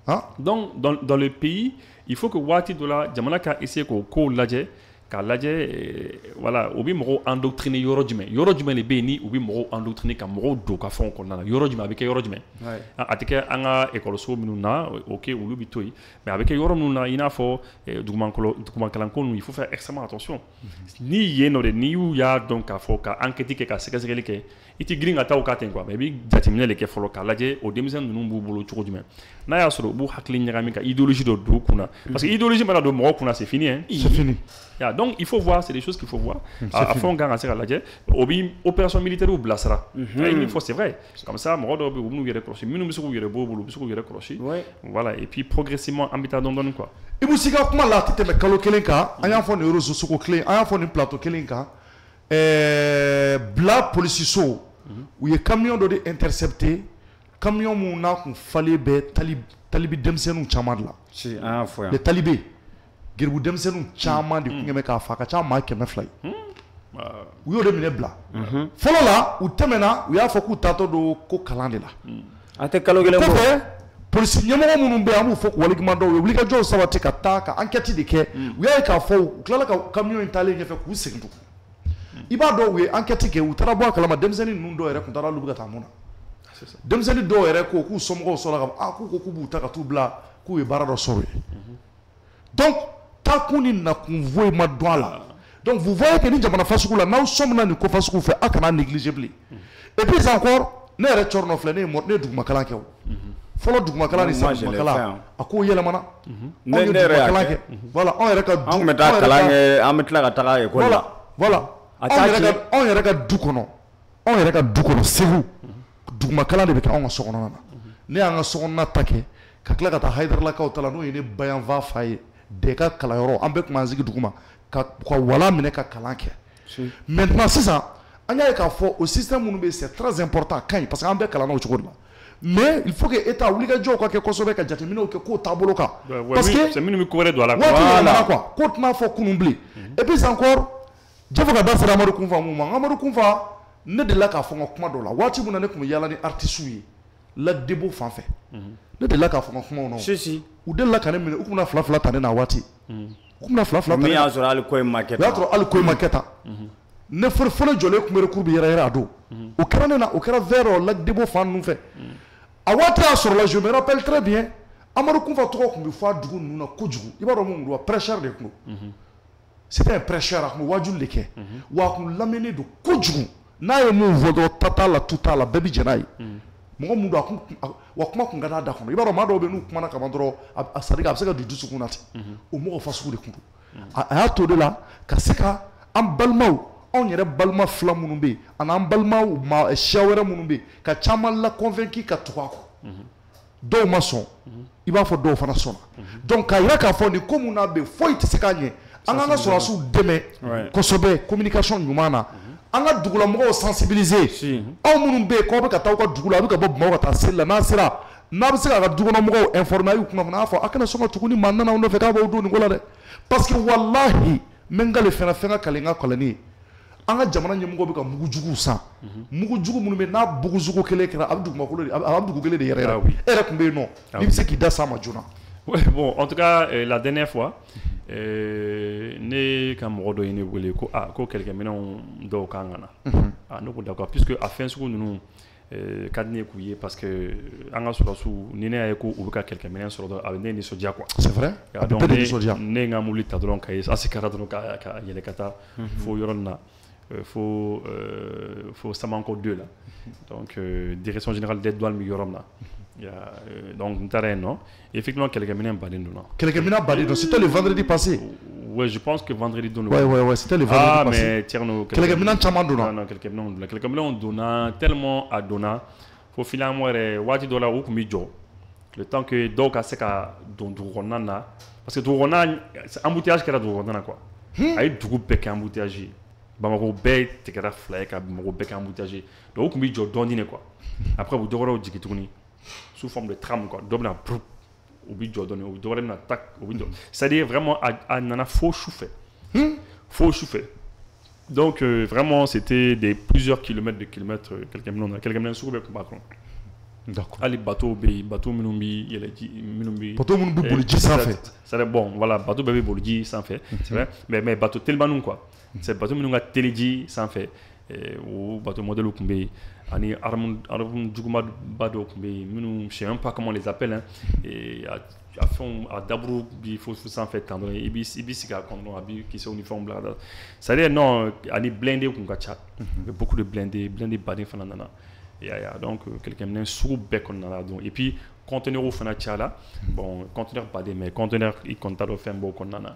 là. Donc, dans le pays, il faut que Wati de là, Jamana ka essayer ko lajɛ ka lajɛ voilà o bɛ mɔgɔw endoctriner yɔrɔ jumɛn de bɛ yen ni u bɛ mɔgɔw endoctriner ka mɔgɔw don ka fɛnw kɔnɔna na yɔrɔ jumɛn a bɛ kɛ yɔrɔ jumɛn a tɛ kɛ an ka ekɔliso minnu na ok olu bɛ to yen mais a bɛ kɛ yɔrɔ minnu na i n'a fɔ dugumakalanko ninnu il faut faire extrêmement attention ni yen nɔ de ni y'u y'a dɔn k'a fɔ ka enquête kɛ ka sɛgɛsɛgɛli kɛ i tɛ girin ka taa o k'a ten quoi mais i bɛ jateminɛ de kɛ fɔlɔ k'a lajɛ o denmisɛnnin ninnu b'u bolo cogo jumɛn n'a y'a sɔrɔ u b'u hakili ɲagami ka idéologie dɔ don u kunna parce que idéologie mana don mɔgɔw kunna c'est fini hein. C'est fini. Donc il faut voir, c'est des choses qu'il faut voir. À fond, quand on s'est relâché, opération militaire ou blasera. Il faut, c'est vrai. Comme ça, nous y recrocher. Nous nous y recrocher. Voilà. Et puis progressivement, en bêta don quoi. Ibou Sy ka kuma la tete me kalo kelen ka, an y'a fɔ ni réseau soko kelen, an y'a fɔ ni plateau kelen ka. Bla policiso u ye camion dɔ de intercepté, camion mun n'a kun falen bɛ talibi denmisɛnninw caman de la. Si, an y'a fɔ yan. Les talibés. Geribu denmisɛnninw caman de kun bɛ k'a fa ka ca maa 200 ye u y'o de minɛ bila fɔlɔ la u tɛmɛna u y'a fɔ k'u taatɔ don ko kalan de la a tɛ kalo kelen bɔ kɔfɛ polisi ɲɛmɔgɔ minnu bɛ yen an b'u fɔ k'u waleɲuman dɔn u ye wulikajɔw sabati ka taa ka enquête de kɛ u y'a ye k'a fɔ u tilala ka camion in taalen ɲɛfɛ k'u segin tugun i b'a dɔn u ye enquête kɛ u taara bɔ a kalama denmisɛnnin ninnu dɔw yɛrɛ tun taara olu bɛ ka taa mun na denmisɛnnin dɔw yɛrɛ ko k'u somɔgɔw sɔrɔ ka fɔ k'u ko k'u b'u ta ka t'u bila k'u ye baara dɔ sɔrɔ ye donc takun ni nakun foyi ma don a la donc vous voyez que ni jamana fasugu la n'aw sɔmina nin ko fasugu fɛ a kana négliger bilen et puis encore ne yɛrɛ cɔrɔnɔ filɛ ne ye dugumakalan kɛ o fɔlɔ dugumakalan ni sisan dugumakalan a ko yɛlɛmana ne yɛrɛ y'a kɛ voilà anw yɛrɛ ka du an bɛ taa kalan kɛ an bɛ tila ka taga école la voilà anw yɛrɛ ka du kɔnɔ Segu dugumakalan de bɛ kɛ anw ka sokɔnɔna na ne y'an ka sokɔnɔna ta kɛ ka tila ka taa Hayidarlakaw ta la n'o ye ne bayanfa fa ye de ka kalanyɔrɔ an bɛɛ tun b'an sigi duguma ka wala minɛ ka kalan kɛ maintenant sisan an y'a ye k'a fɔ o système minnu bɛ yen c'est très important a ka ɲi parce que an bɛɛ kalanna o cogo de la mais il faut que État wulikajɔw ka kɛ kosɛbɛ ka jateminɛw kɛ k'o taabolo kan parce que c'est minnu bɛ ko wɛrɛ don a la waati yɛlɛmana quoi k'o tɛna fɔ kunun bilen et puis encore jɛ fɔ ka da sera Amadu Kunfa mun ma Amadu Kunfa ne delila k'a fɔ n ka kuma dɔw la waati min na ne tun bɛ yaala ni artistes ye Ladebo fan fɛ ne delila k'a fɔ n ka kumaw na u delila ka ne minɛ u tun bɛna fila ta ne na waati u tun bɛna fila ta ne na min y'a sɔrɔ hali ko in ma kɛ tan o y'a sɔrɔ hali ko in ma kɛ tan ne fɔlɔ jɔlen tun bɛ recours bɛ yɛrɛ a don o kɛra ne na o kɛra vers Ladebo fan ninnu fɛ a waati y'a sɔrɔ la je me rappelle très bien Amadu Kunfa tɔgɔ tun bɛ fɔ a dugu ninnu na kojugu i b'a dɔn mun don wa prêcheur de tun don c'était un prêcheur a tun bɛ wajibi de kɛ wa a tun lamɛnnen don kojugu n'a ye mun fɔ dɔrɔn ta t'a la tu t'a la bɛɛ bɛ jɛn n'a ye mɔgɔ mun don wa kuma kun ka d'a da kɔnɔ i b'a dɔn maa dɔw bɛ n'u kumana kaban dɔrɔn a c'est-à-dire a bɛ se ka don dusukun na ten o mɔgɔ fasugu de tun don a y'a to de la ka se ka an balimaw anw yɛrɛ balima fila minnu bɛ yen ani an balimaw siya wɛrɛ minnu bɛ yen ka caman la convaincu ka tugu a kɔ dɔw ma sɔn i b'a fɔ dɔw fana sɔnna donc k'a yira k'a fɔ nin ko mun n'a bɛ yen foyi tɛ se k'a ɲɛ an k'an ka sɔrɔdasiw dɛmɛ kosɛbɛ communication ɲuman na an ka dugulamɔgɔw sensibiliser aw minnu bɛ yen k'aw bɛ ka taa aw ka dugu la a bɛ ka bɔ Bamakɔ ka taa seli la n'a sera n'a bɛ se k'a ka dukɔnɔmɔgɔw informer a y'u kunnafoni a y'a fɔ a kana sɔn ka tugu ni maa nana aw nɔfɛ k'a b'aw don nin ko la dɛ parce que walahi n bɛ n kale fɛn ka kale n ka kalani ye an ka jamana ɲɛmɔgɔ bɛ ka mugujugu san mugujugu minnu bɛ n'a bugujugu kelen kɛra a bɛ dugumakolo a bɛ dugu kelen de yɛrɛ yɛrɛ e yɛrɛ tun bɛ yen nɔ n'i bɛ se k'i da s'a ma joona. Ouais, bon, en tout cas, la dernière fois, ne ka mɔgɔ dɔ ye ne wele ko ko kɛlɛkɛminɛnw dɔw kan ka na ne ko d'accord puisque a fɛn sugu ninnu ka di ne k'u ye parce que an ka sɔrɔsiw ni ne y'a ye ko u bɛ ka kɛlɛkɛminɛn sɔrɔ dɔrɔn a bɛ ne nisɔndiya quoi. C'est vrai. Donc ne ye n ka mobili ta dɔrɔn ka ye a sekara dɔrɔn ka yɛlɛ ka taa fo yɔrɔ nin na fo Samanko 2 la donc direction générale des douanes bɛ yɔrɔ min na. Donc, non. Effectivement, quelques minutes baden donna. Quelques minutes baden donna. C'était le vendredi passé. Ouais, je pense que vendredi donna. Ouais, c'était le vendredi passé. Mais tierno. Quelques minutes chaman donna. Non, quelques minutes donna tellement à donna. Faut finalement wati dola ou kumijo. Le temps que donc à ce ka don durona parce que durona embouteillage kera durona quoi. Ay dugu bek embouteillage. Bamako be tekera fly ka bamako bek embouteillage. Donc kumijo dondine quoi. Après vous dorez au jikituni. Sous forme de tram quoi dobna ou bi jodone ou dorena tak ou bi c'est-à-dire vraiment à nana faux chouffé donc vraiment c'était des plusieurs kilomètres de kilomètres quelqu'un sous be combat d'accord ali bateau minumbi yeleji minumbi bateau minumbi boliji sans fait c'est bon voilà bateau bébé boliji sans fait c'est vrai mais bateau tellement non quoi c'est bateau minunga teleji sans fait ou bateau modèle kumbe ani arme juguma bado kumbe minu je sais même pas comment on les appelle hein et à fond à Dabrou il faut s'en faire tendre ibis ka kono abi qui c'est uniforme là ça à dire non ani blindé kungacha beaucoup de blindés badin fanana ya donc quelqu'un n'a sous bec on a donc et puis conteneur au fanacha là bon conteneur pas des mais conteneur il compte à faire beaucoup nana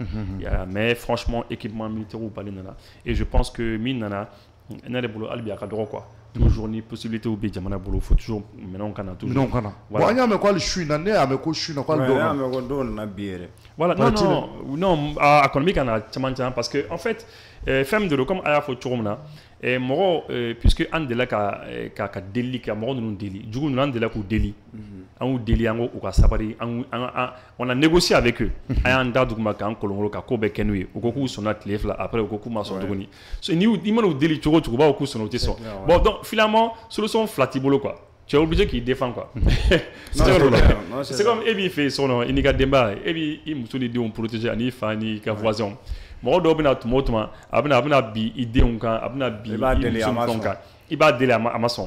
mais franchement équipement militaire ou pas nana et je pense que minana n'a les boulot albia ka droit quoi toujours ni possibilité ou bi jamana bolo faut toujours maintenant kana toujours non kana voilà nya me ko le shu na ne ame ko shu na ko do na biere voilà non économique kana chamancha parce que en fait femme de comme aya faut churumna et moro puisque an de la ka deli ka moro nous deli jugu nous an de la ko deli an deli an ko ka sabari on a négocié avec eux aya nda duguma kan kolongolo ka ko be kenui o ko ku sona tlefla après o ko ku ma son duguni so ni imano deli chugo chugo ba o ku sono teso bon donc finalement solution flatibolo quoi tu es obligé qu'il défend quoi c'est comme ebi fait son inika demba ebi imusuni de on protéger ani fani ka voisin mɔgɔ dɔw bɛna tuma o tuma a bɛna bi i denw kan a bɛna bi i musow kan i b'a deli a ma sɔn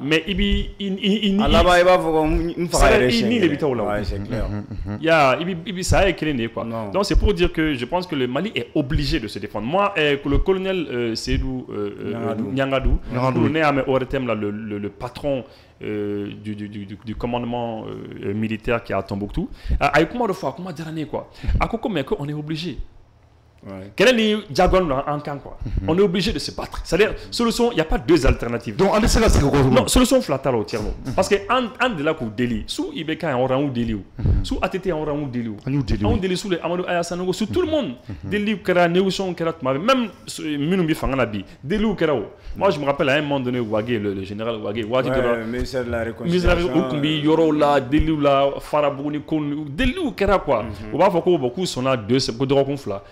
mais i b'i a laban i b'a fɔ ko n faga yɛrɛ siɲɛ ni de bɛ taa o la i bi saya ye kelen de ye quoi donc c'est pour dire que je pense que le Mali est obligé de se défendre moi le colonel Seydou Niangadou ne y'a mɛn ORTM là le patron du commandement militaire qui est à Tombouctou a ye kuma dɔ fɔ a kuma diyara ne ye quoi a ko mais qu'on est obligé. Quel est le jargon en camp quoi? On est obligé de se battre. C'est-à-dire, solution, il n'y a pas deux alternatives. Donc, on essaie de se reconnaître. Non, solution flatale au tierno. Parce que en de là qu'on délie, sous Ibeka en rang ou délie, sous ATT en rang ou délie, on délie sous les Amadou Ayassanogo, sous tout le monde. Délie qui a négociation qui a même Minumbi Fanganabi, délie ou Kerao. Moi, je me rappelle à un moment donné, Wagé, le général Wagé, ministère de la Réconciliation, Yoro là, délie là, Farabouni, délie ou Kera quoi. On va voir beaucoup sont là deux, c'est pour de rencontres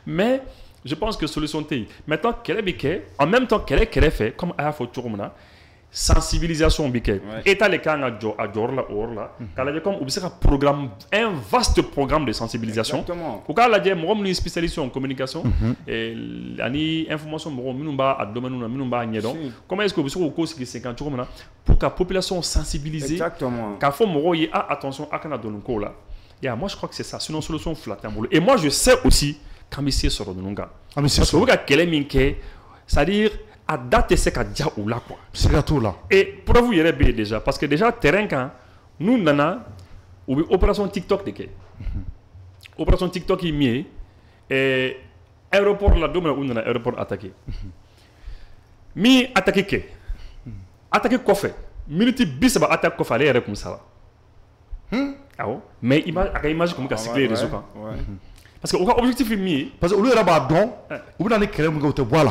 mais je pense que solution TI. Maintenant, en même temps, qu'elle est fait, comme à la photo, sensibilisation biquet. État les cas à Djorla ou là, comme un vaste programme de sensibilisation. Au cas là, moi, spécialiste en communication et information, à domaine comment est-ce que vous au cause qui 50 pour que la population sensibilisée, qu'à fond attention à Canada là. Moi je crois que c'est ça, sinon solution flat. Et moi je sais aussi quand il sur le Nunga. Parce que c'est-à-dire à date c'est qu'à déjà ou là quoi. C'est tout là. Et pour vous y aller déjà parce que déjà terrain quand nous nana ou opération TikTok de opération TikTok est mieux et aéroport là demain on a aéroport attaqué. Mi attaqué quoi fait? Minute bis ba attaque quoi fallait comme ça. Mais imagine comment cycler les réseaux parce que l'objectif est mis parce que au lieu d'avoir don ou bien les créer mon côté voilà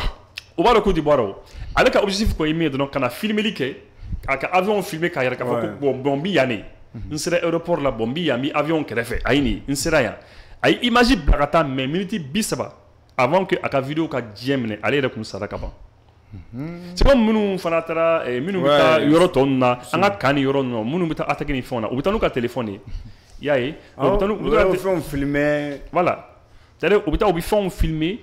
au bas le coup du boireau avec l'objectif qu'on est mis donc quand on a filmé liqué quand avion filmé quand il y a bombi yané on serait aéroport la bombi yami avion qui fait aïni on serait rien imagine blagata mais minute bisaba avant que à la vidéo ka diemne aller comme ça d'abord. C'est comme nous fanatara et nous bita yoro tonna anga kani yoro no nous bita attaquer ni phone ou bita nous ka téléphoner yaye ou bita nous filmer voilà c'est-à-dire ou bita ou font filmer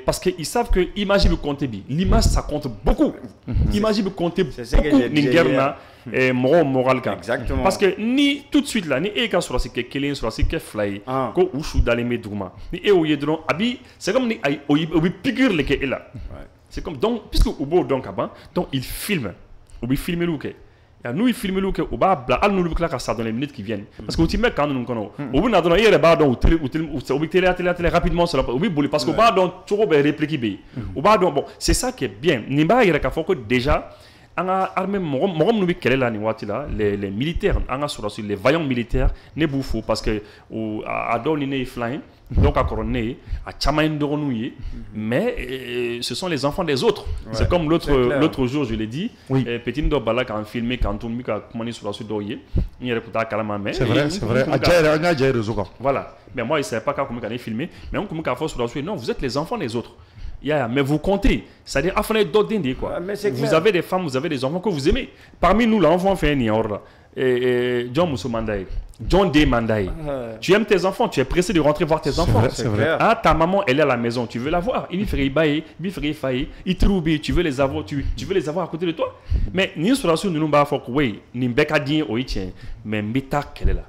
parce qu'ils savent que l'image peut compter bien. L'image ça compte beaucoup. L'image peut compter beaucoup n'ingerna et moral ka. Exactement. Parce que ni tout de suite là ni eka sur la que kelin sur la que fly ko ushu dans les meduma. Ni e oyedron abi c'est comme ni obi figure le que là. C'est comme donc puisque ubo donc avant donc il filme. Obi filmer le que. Nous il filme le que oba bla al nous le que ça dans les minutes qui viennent parce que tu mets quand nous connaissons obi na donner il ba donc obi télé rapidement sur la obi boli parce que oba donc tu peux répliquer bé oba donc bon c'est ça qui est bien ni ba il ka faut que déjà anga armée mogom nous kele la ni wati là les militaires anga sur les vaillants militaires ne boufou parce que a don ni flying donc à coroner à chamain de renouiller mais ce sont les enfants des autres c'est comme l'autre jour je l'ai dit petit ndo bala quand filmé quand on mika comment sur la suite d'oyer il répéta calmement mais c'est vrai voilà mais moi il savait pas comment il filmé mais on comment faire sur la suite non vous êtes les enfants des autres. Mais vous comptez, c'est-à-dire quoi. Vous avez des femmes, vous avez des enfants que vous aimez. Parmi nous, l'enfant fait un niaora. John Moussou Mandaï, John D. Mandaï. Tu aimes tes enfants, tu es pressé de rentrer voir tes enfants. C'est vrai. Ah, ta maman, elle est à la maison, tu veux la voir. Il fait bailler, il fait faillir, il trouve, tu veux les avoir, tu veux les avoir à côté de toi. Mais ni sur la suite, nous n'avons pas oui, ni bekadien ou itien, mais mbita qu'elle est là.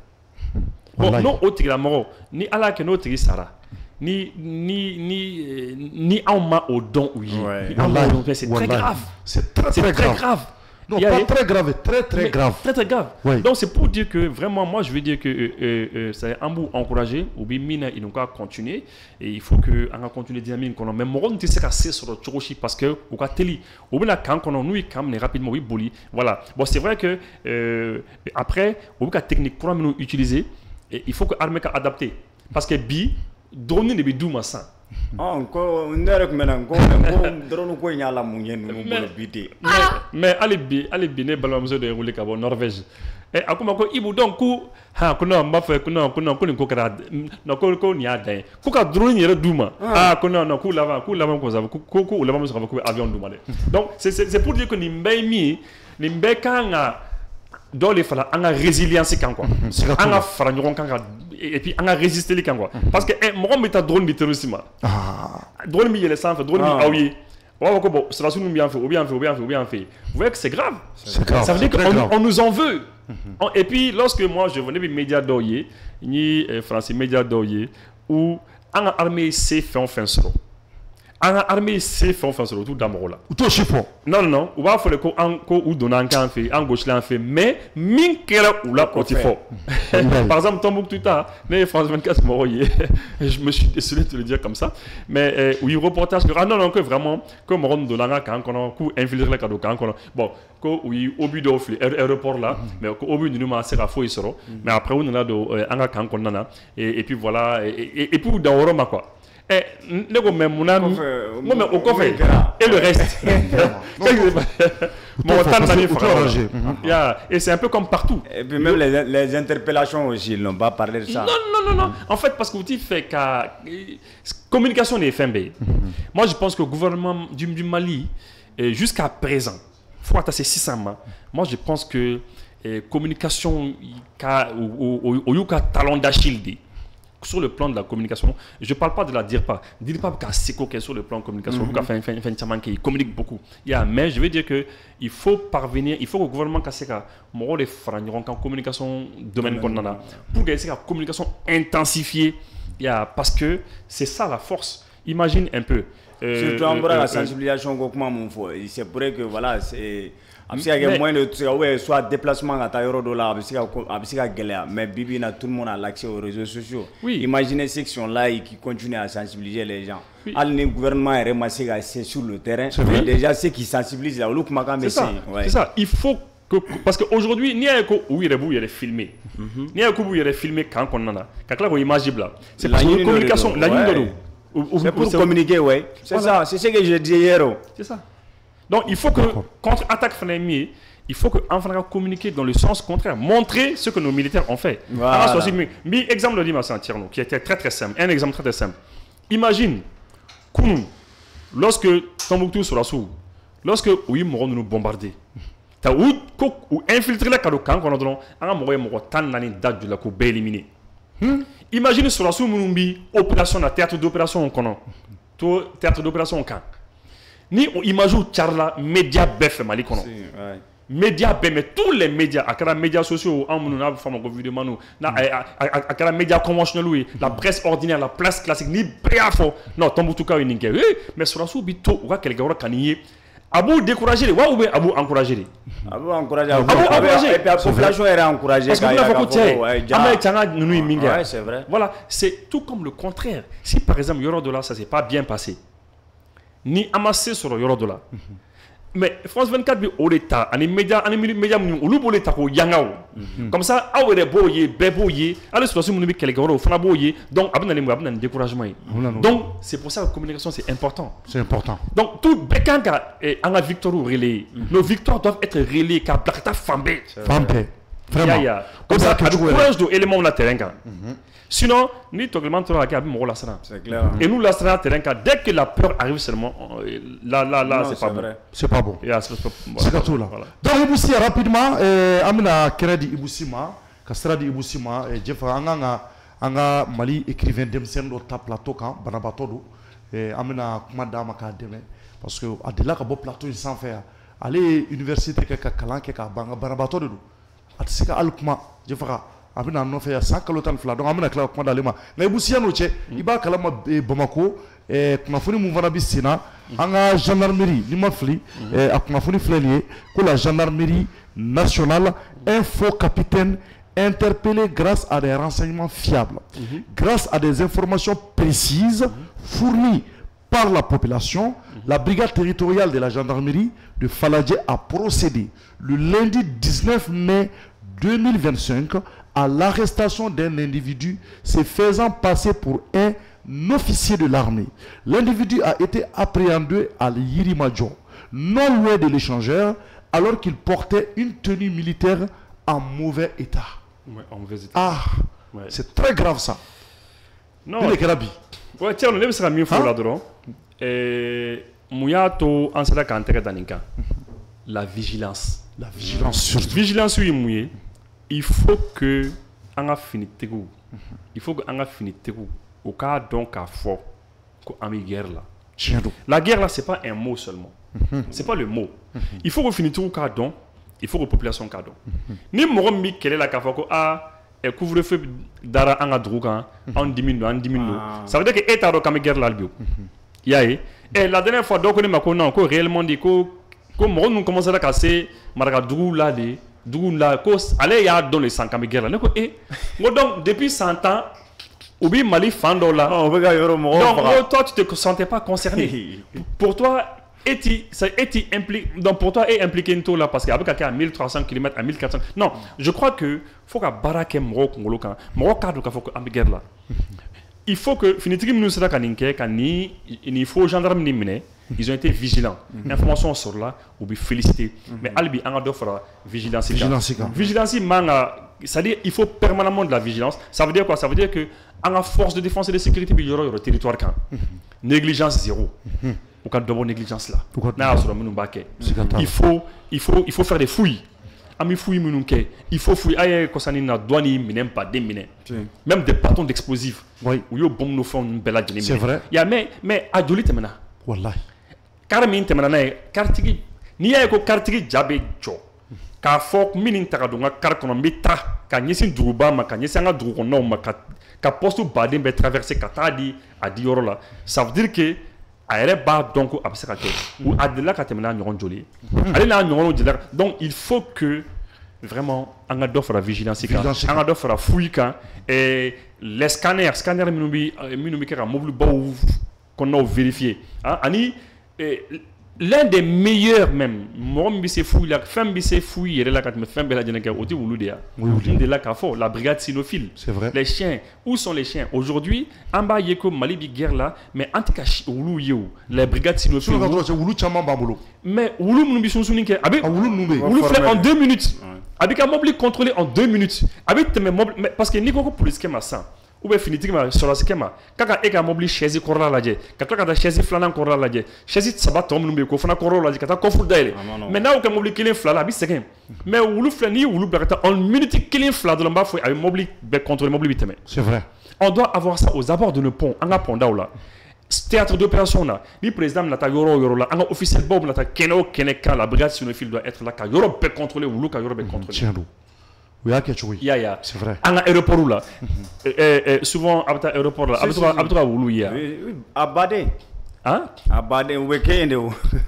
Bon, non, autre la mort, ni ala que notre Sarah. Ni en ma au don oui. C'est très grave. C'est très grave. Non, pas très grave, très grave. Très grave. Donc c'est pour dire que vraiment moi je veux dire que c'est un bout encouragé ou bien mina il nous a continuer et il faut que on a continuer dynamique qu'on a même on ne sait casser sur le chorochi parce que au cas teli ou bien quand on nous quand rapidement oui boli voilà. Bon c'est vrai que après au cas technique qu'on nous utiliser il faut que armée ka adapter parce que bi drone ne be duma ça ko ndere ko mena ko drone ko nyala munye no bolo bité mais alibi ne balamzo de rouler kabo Norvège et akuma ko ibu donc ku ha kuna mbafa kuna ko kara no ko ni ada ku ka drone yere duma kuna no ku lava ko za ku lava mo so ko avion duma donc c'est pour dire que ni mbé kanga dans les fala anga résilience kan quoi anga fara ñogon kan et puis anga résister les kan quoi parce que mo meta drone bi terrorisme drone bi yele sans fait drone bi awi wa ko bon cela sunu bien fait ou bien fait vous voyez que c'est grave ça veut dire qu'on nous en veut et puis lorsque moi je venais des médias d'oyer ni français médias d'oyer où anga armée c'est fait enfin solo anga armée c'est fait enfin solo tout d'amoro là tout chiffon non ou va faire ko ou donner en fait en gauche là en fait mais min kera ou là quand il faut par exemple Tombouctou ta mais France 24 moroyer je me suis désolé de te le dire comme ça mais oui reportage que non que vraiment comme on donner quand on coup infiltrer les cadeaux quand on bon ko oui au but d'offrir aéroport là mais au but de nous masser à faux ils seront mais après on a de anga quand on a et puis voilà et puis dans Roma quoi ne go même mon ami moi au coffre et le reste mon temps et c'est un peu comme partout et puis même les interpellations aussi ils n'ont pas parlé de ça non en fait parce que vous dites fait que communication des FMB moi je pense que le gouvernement du Mali jusqu'à présent faut attendre 600 mois moi je pense que communication au yuka talon d'Achille sur le plan de la communication, je ne parle pas de la DIRPA. DIRPA est sur le plan de la communication, il communique beaucoup. Mais je veux dire qu'il faut parvenir, il faut que le gouvernement fasse en communication domaine pour que la communication intensifiée, parce que c'est ça la force. Imagine un peu. Surtout en la sensibilisation, c'est vrai que voilà, c'est. Moins de soit déplacement à Taïro-Dola, mais Bibi, tout le monde a l'accès aux réseaux sociaux. Imaginez ces sections-là qui continuent à sensibiliser les gens. Le gouvernement est ramassé sur le terrain. Mais déjà, ceux qui sensibilisent, c'est ça. Il faut que. Parce qu'aujourd'hui, il y a il est filmé. Il y a il est filmé quand on en a. Quand il image là. C'est pour la communication. C'est pour communiquer, oui. C'est ça. C'est ce que je dis hier. C'est ça. Donc il faut que contre-attaque Fanemi, il faut que Enfant communiquer dans le sens contraire, montrer ce que nos militaires ont fait. Mais exemple de Dimassan Tierno, qui était très simple, un exemple très simple. Imagine, Kounou, lorsque Tombouctou sur la sous, lorsque oui, nous bombardé, t'as ou infiltré la cadeau quand on a donné un moyen de tan nani date de la coupe éliminée. Imagine sur la sous Moumbi, opération, la théâtre d'opération en connaît. Théâtre d'opération en camp. Ni on imagine Charla, média bef Mali kono. Média bef, mais tous les médias, à les médias sociaux, à les médias conventionnels, la presse ordinaire, la presse classique, ni préafo. Non, Tombouctou ka uningue. Mais sur la sous bito, ou quelqu'un qui a gagné. Abou décourager, ou bien Abou encourager. Abou encourager. Et puis la population est encouragée. Parce que c'est vrai. Voilà, c'est tout comme le contraire. Si par exemple Yorodola, ça ne s'est pas bien passé, ni amassé sur Yorodola, mais France 24 bi au l'état, les médias, ou l'oubo l'état ko yangao. Comme ça, ah ouais boye, beboye, allez sur ce monde quelqu'un au fana boye, donc abna découragement. Donc c'est pour ça que la communication c'est important. C'est important. Donc tout bekanga et en victoire relayée. Nos victoires doivent être relayées car Blakta Fambé. Fambé. Vraiment. Comme ça, avec courage de éléments de terrain. Sinon, nous totalement trop à mon rôle. C'est clair. Et nous la terrain dès que la peur arrive seulement, là c'est pas bon. C'est pas bon. C'est tout là. Voilà. Donc Iboussi rapidement, Amina Keredi Iboussima, Kastradi Iboussima, et Jeff Anga Mali écrivain d'Emsen au tap plateau quand Banabatodo, et Amina Kumadama Kademe, parce que Adela Kabo plateau sans faire. Aller université Kaka Kalan Kaka Banabatodo, Atsika Alkuma, Jeffra. Abina no fait 100 kalotan fla donc amina kala kuma dalema na ibusiya no che iba kalama Bamako kuma funi mu vana bisina anga gendarmerie ni mafli akuma funi flelier ko la gendarmerie nationale un faux capitaine interpellé grâce à des renseignements fiables, grâce à des informations précises fournies par la population. La brigade territoriale de la gendarmerie de Faladje a procédé le lundi 19 mai 2025 à l'arrestation d'un individu se faisant passer pour un officier de l'armée. L'individu a été appréhendé à Yirimadjo, non loin de l'échangeur, alors qu'il portait une tenue militaire en mauvais état. Ouais, en mauvais état. Ah, ouais. C'est très grave ça. Non. Ouais, tiens, on est mieux fort là-dedans. Mouyato, en cela quand la vigilance. La vigilance surtout. Vigilance, oui, mouillé. Il faut que on a fini tegou. Il faut que on a fini tegou. Au cas donc à fort qu'on ait guerre là. La guerre là c'est pas un mot seulement. C'est pas le mot. Il faut que finisse tout cas donc. Il faut que la population cas donc. Ni morom mi quelle est la kafako et couvre-feu dara en a droga en 10 minutes. Ça veut dire que état do comme guerre là bio. Et la dernière fois donc on est maintenant ko réellement dit ko morom nous commence à casser marga drou là de Dougoula, allez, il y a dans les 100 guerre là. Donc, depuis 100 ans, Oubi Mali Fandola. Donc, toi, tu ne te sentais pas concerné. Pour toi, donc pour toi, est impliqué une tour là parce qu'avec quelqu'un à 1300 km, à 1400. Non, je crois que faut que Barake Moro Congolo, Moro Kadou, faut que guerre là. Il faut que, finitivement, nous sommes il faut gendarme ni ils ont été vigilants. Information sur là, ou bien féliciter. Mais Albi, on a faire vigilance. Vigilance, c'est-à-dire il faut permanemment de la vigilance. Ça veut dire quoi? Ça veut dire que on a force de défense et de sécurité, il y aura le territoire quand. Négligence zéro. Ou quand de négligence là. Il faut faire des fouilles. Il faut fouiller. Même des bâtons d'explosifs. Oui. C'est vrai. Mais adolite maintenant. Wallahi. Carmin temana kartigi ni ya ko kartigi jabe jo ka fok minin tagadunga karkono mitra ka nyesin duruba ma ka nyesanga duruko no ma ka postu badin be traverser katadi a di yoro la ça veut dire que a ere ba donc absaka te ou adela ka temana nyon joli ale na nyon joli donc il faut que vraiment on a d'offre la vigilance on a d'offre la fouille quand et les scanners minubi ka mobile baou qu'on a vérifié. L'un des meilleurs même, moi je fouille la femme je fouille la quand me femme bella jeneka oti wuludia. De la kafo, la brigade cynophile. C'est vrai. Les chiens, où sont les chiens? Aujourd'hui, en bas yeko Malibi guerre là, mais en tout cas wulu yo, les brigades cynophiles. Wulu chama babolo. Mais wulu numbi son souninke avec wulu fait en 2 minutes. Avec un mobile contrôlé en 2 minutes. Avec parce que Nico police qui m'a ça. ou bien finitigi ma sɔrɔsikɛ ma k'a ka e ka mobili chaise kɔrɔla lajɛ ka tila ka taa chaise filanan kɔrɔla lajɛ chaise saba tɔ minnu bɛ yen k'o fana kɔrɔlaw lajɛ ka taa kɔfuru dayɛlɛ mais n'a y'o kɛ mobili kelen fila la a bɛ sɛgɛn mais wulu filɛ n'i ye wulu bila ka taa en minute kelen fila dɔrɔn n b'a fɔ a bɛ mobili bɛɛ contrôler mobili bɛ tɛmɛ. C'est vrai. On doit avoir ça aux abords de nos ponts an ka pont daw la théâtre d'opération na ni président bɛna taa yɔrɔ o yɔrɔ la an ka officiel baw bɛna taa kɛnɛ o kɛnɛ kan la brigade cynophile doit être là ka yɔrɔ bɛɛ contrôler wulu ka yɔrɔ bɛɛ contrôler. Tiɲɛ don. O y'a kɛ cogo ye. Ya. C'est vrai. An ka aéroport la souvent a bɛ taa aéroport la a bɛ to ka wulu ye yan. À Baden. Hein? À Baden, où est qu'il y a